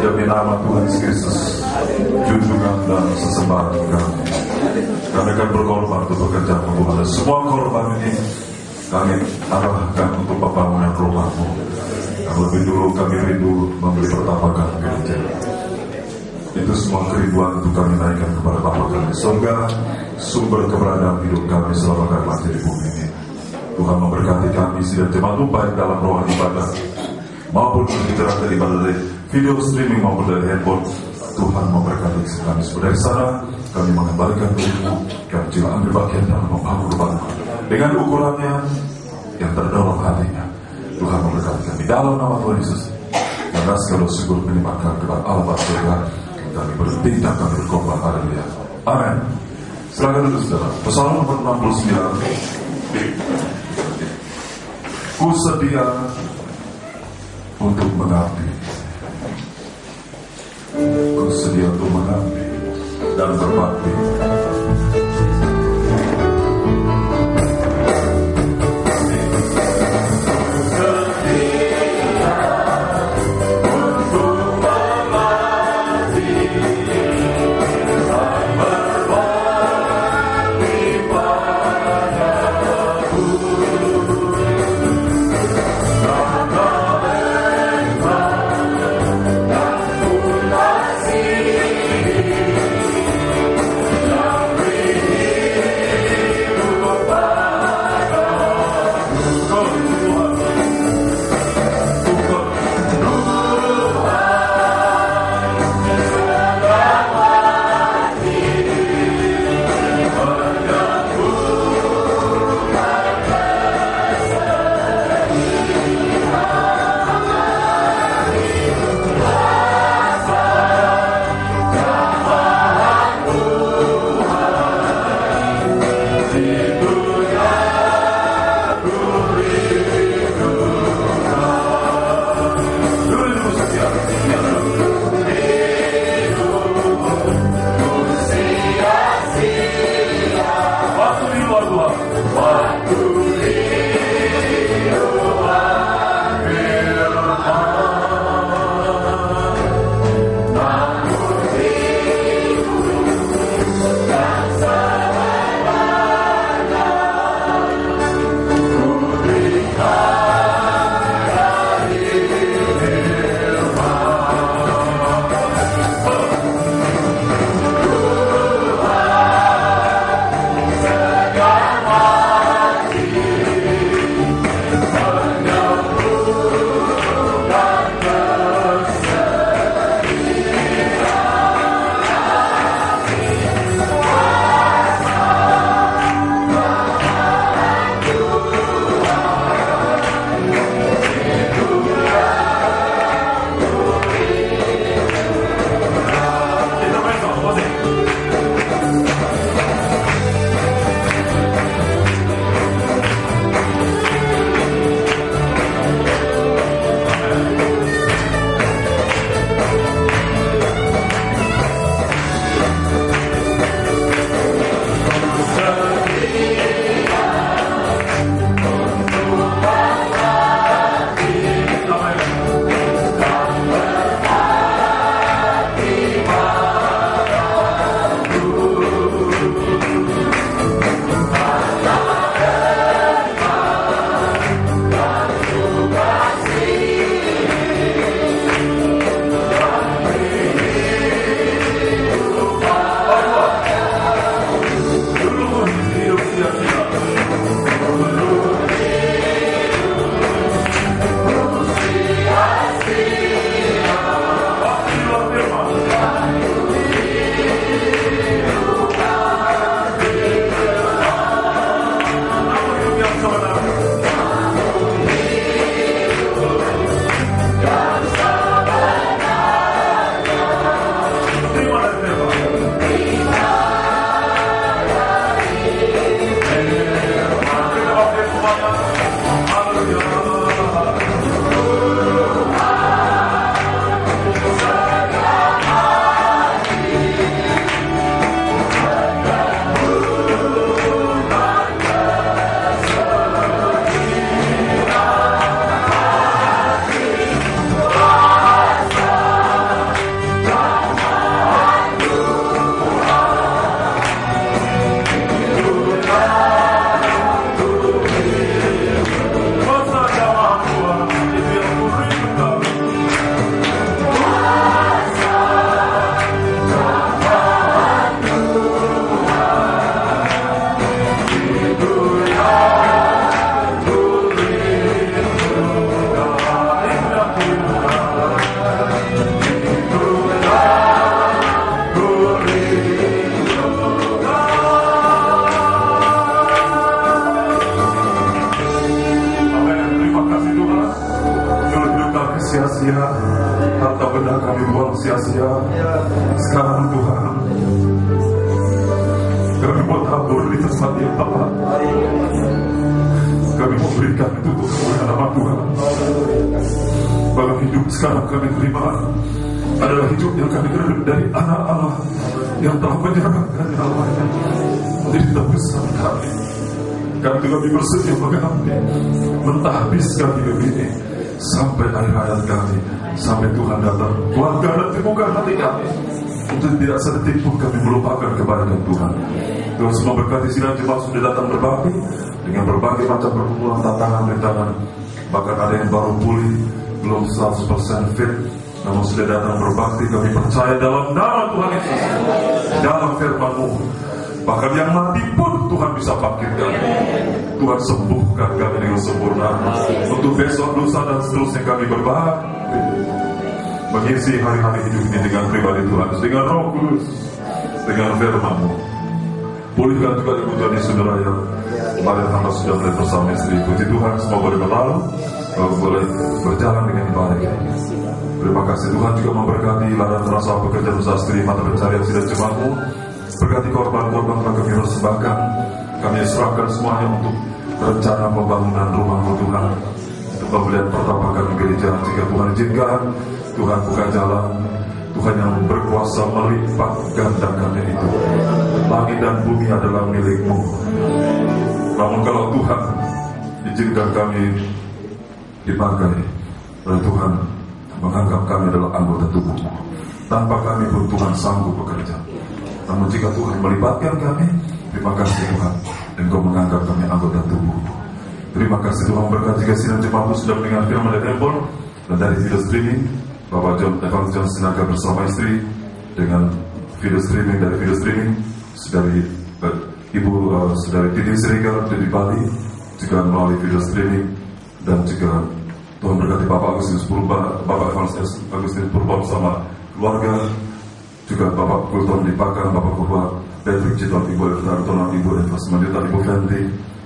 Demi nama Tuhan Yesus Kristus, junjungan dan sesembahan kami akan berkorban untuk bekerja membuat semua korban ini kami arahkan untuk pembangunan rumah-Mu. Lebih dulu kami rindu membeli pertapakan gereja. Itu semua kerinduan untuk kami naikkan kepada Bapa kami di surga, sumber keberadaan hidup kami selama kami masih di bumi ini. Tuhan memberkati kami sidang jemaat baik dalam ruang ibadah maupun berbicara dari ibadah dari video streaming maupun dari handphone. Tuhan memberkati kami. Dari sana kami mengembalikan dirimu dan juga ambil bagian dalam membangun rumah dengan ukurannya yang terdalam hatinya. Tuhan memberkati kami dalam nama Tuhan Yesus. Dan segala syukur menyembahkan kepada Allah Bapa surga. Kami bertindak, kami berkorban. Haleluya. Amin. Silakan duduk saudara. Psalm nomor 69. Ku sedia untuk mengabdi. Ku sedia untuk mengabdi dan berbakti. otoritas hati yang Bapa. Kami memberikan itu untuk kemuliaan nama Tuhan. Bahwa hidup sekarang kami terima adalah hidup yang kami terima dari anak Allah yang telah menyerahkan nyawanya menjadi tebusan kami. Kami juga bersedia mengabdi, mentahbiskan hidup ini sampai akhir hayat kami, sampai Tuhan datang. Keluarga dan temukan hati kami untuk tidak sedetik pun kami melupakan kebaikan Tuhan. Tuhan semua berkati sidang jemaat sudah datang berbakti dengan berbagai macam perkumpulan tantangan rintangan. Bahkan ada yang baru pulih, belum 100% fit, namun sudah datang berbakti. Kami percaya dalam nama Tuhan Yesus, dalam firman-Mu, bahkan yang mati pun Tuhan bisa bangkitkan. Tuhan sembuhkan kami dengan sempurna. Untuk besok, lusa dan seterusnya kami berbakti mengisi hari-hari hidup ini dengan pribadi Tuhan, dengan Roh Kudus, dengan firman-Mu. Pulihkan juga kebutuhan saudara yang kemarin hamba sudah melihat bersama istri. Puji Tuhan, semua boleh berlalu, boleh berjalan dengan baik. Terima kasih Tuhan juga memberkati ladang terasa pekerjaan usaha istri, mata pencarian sidang jemaat-Mu. Berkati korban-korban telah kami persembahkan. Kami serahkan semuanya untuk rencana pembangunan rumah-Mu Tuhan, untuk pembelian pertapakan gereja. Jika Tuhan izinkan, Tuhan buka jalan. Tuhan yang berkuasa melipat gandakannya itu. Langit dan bumi adalah milik-Mu. Namun kalau Tuhan izinkan kami dipakai oleh Tuhan, menganggap kami adalah anggota tubuh-Mu, tanpa kami pun Tuhan sanggup bekerja. Namun jika Tuhan melibatkan kami, terima kasih Tuhan, Engkau menganggap kami anggota tubuh. Terima kasih Tuhan, berkat jika sidang jemaat sudah mendengar firman dari handphone dan dari video streaming. Bapak Evan John Sinaga bersama istri dengan video streaming, dari video streaming dari Ibu Saudari Titi Sirigar di Bali juga melalui video streaming, dan juga Tuhan berkati Bapak Agustinus Purba, Bapak Evan Agustinus Purba bersama keluarga, juga Bapak Kulton di Pakang, Bapak Purba Patrick Citon, Ibu Evita Artono, Ibu Eva Semandita, Ibu Fenty,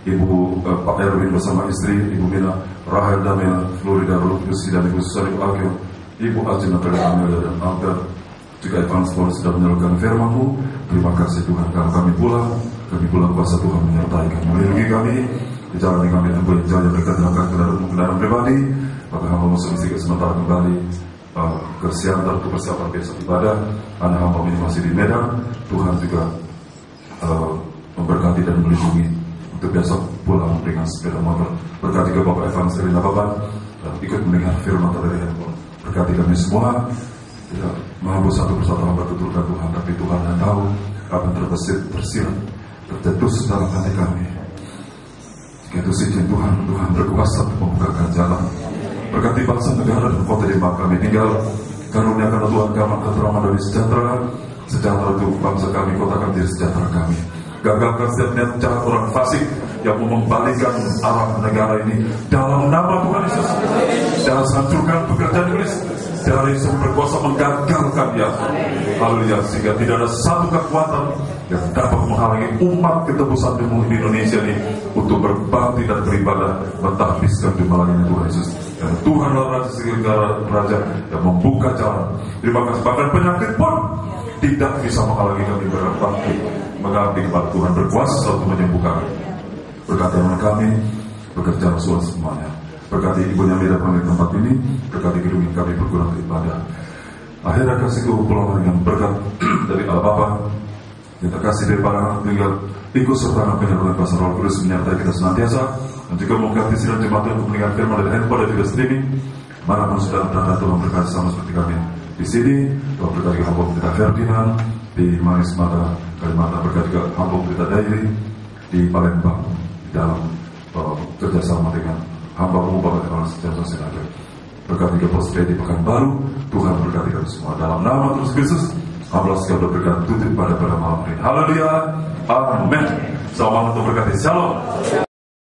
Ibu Pak Erwin bersama istri, Ibu Mina, Rahel Daniel, Florida Rusi, dan Ibu Susari Agil, Ibu Ajin Natalia Amelia dan Albert, juga Evans Paul sudah menyalurkan firman-Mu. Terima kasih Tuhan, kalau kami pulang kuasa Tuhan menyertai kami, melindungi kami di jalan yang kami tempuh, jalan yang dekat dengan kendaraan pribadi. Maka hamba masuk istri sementara kembali ke Siantar untuk persiapan besok ibadah. Anak hamba ini masih di Medan. Tuhan juga memberkati dan melindungi untuk besok pulang dengan sepeda motor. Berkati ke Bapak Evans Erina Baban ikut mendengar firman dari handphone. Berkati kami semua, tidak mampu satu persatu hamba tutulkan Tuhan, tapi Tuhan yang tahu apa yang tersirat, tercetus dalam hati kami. Jika itu izin Tuhan berkuasa untuk membukakan jalan. Berkati bangsa, negara, dan kota di mana kami tinggal. Karuniakan Tuhan kami keterangan dari sejahtera itu bangsa kami, kota kami, dari sejahtera kami. Gagalkan setiap niat jahat orang fasik yang mau membalikan arah negara ini dalam nama Tuhan Yesus. Jangan hancurkan pekerjaan iblis. Jangan Yesus berkuasa menggagalkan dia. Haleluya, sehingga tidak ada satu kekuatan yang dapat menghalangi umat ketebusan di Indonesia ini untuk berbakti dan beribadah, mentahbiskan jemaatnya Tuhan Yesus. Dan Tuhan adalah Raja segala Raja yang membuka jalan. Terima kasih. Bahkan penyakit pun tidak bisa menghalangi kami berbakti, mengabdi kepada Tuhan, berkuasa selalu menyembuhkan. Berkati anak kami, bekerja Rasul semuanya. Berkati ibunya Mira di tempat ini, berkati gedung yang kami berguna beribadah. Akhirnya kasih pulang dengan berkat dari Allah Bapa. Kita kasih dari para anak tinggal ikut serta anak penyertaan kuasa Roh Kudus menyertai kita senantiasa. Dan juga memberkati sidang jemaat untuk mendengar firman dari handphone dan video streaming. Manapun sudah berada, Tuhan berkati sama seperti kami di sini. Tuhan berkati hamba kita Ferdinand di Manis Mata, Kalimantan. Berkati juga hamba kita Daily di Palembang, di dalam kerjasama dengan hamba-Mu Bapak Evan Setiawan Sinaga. Berkati ke Pos di Pekanbaru. Tuhan berkati kami semua dalam nama Tuhan Yesus. Hamba segala berkat tutup pada malam hari. Haleluya, amin. Selamat untuk berkati. Shalom.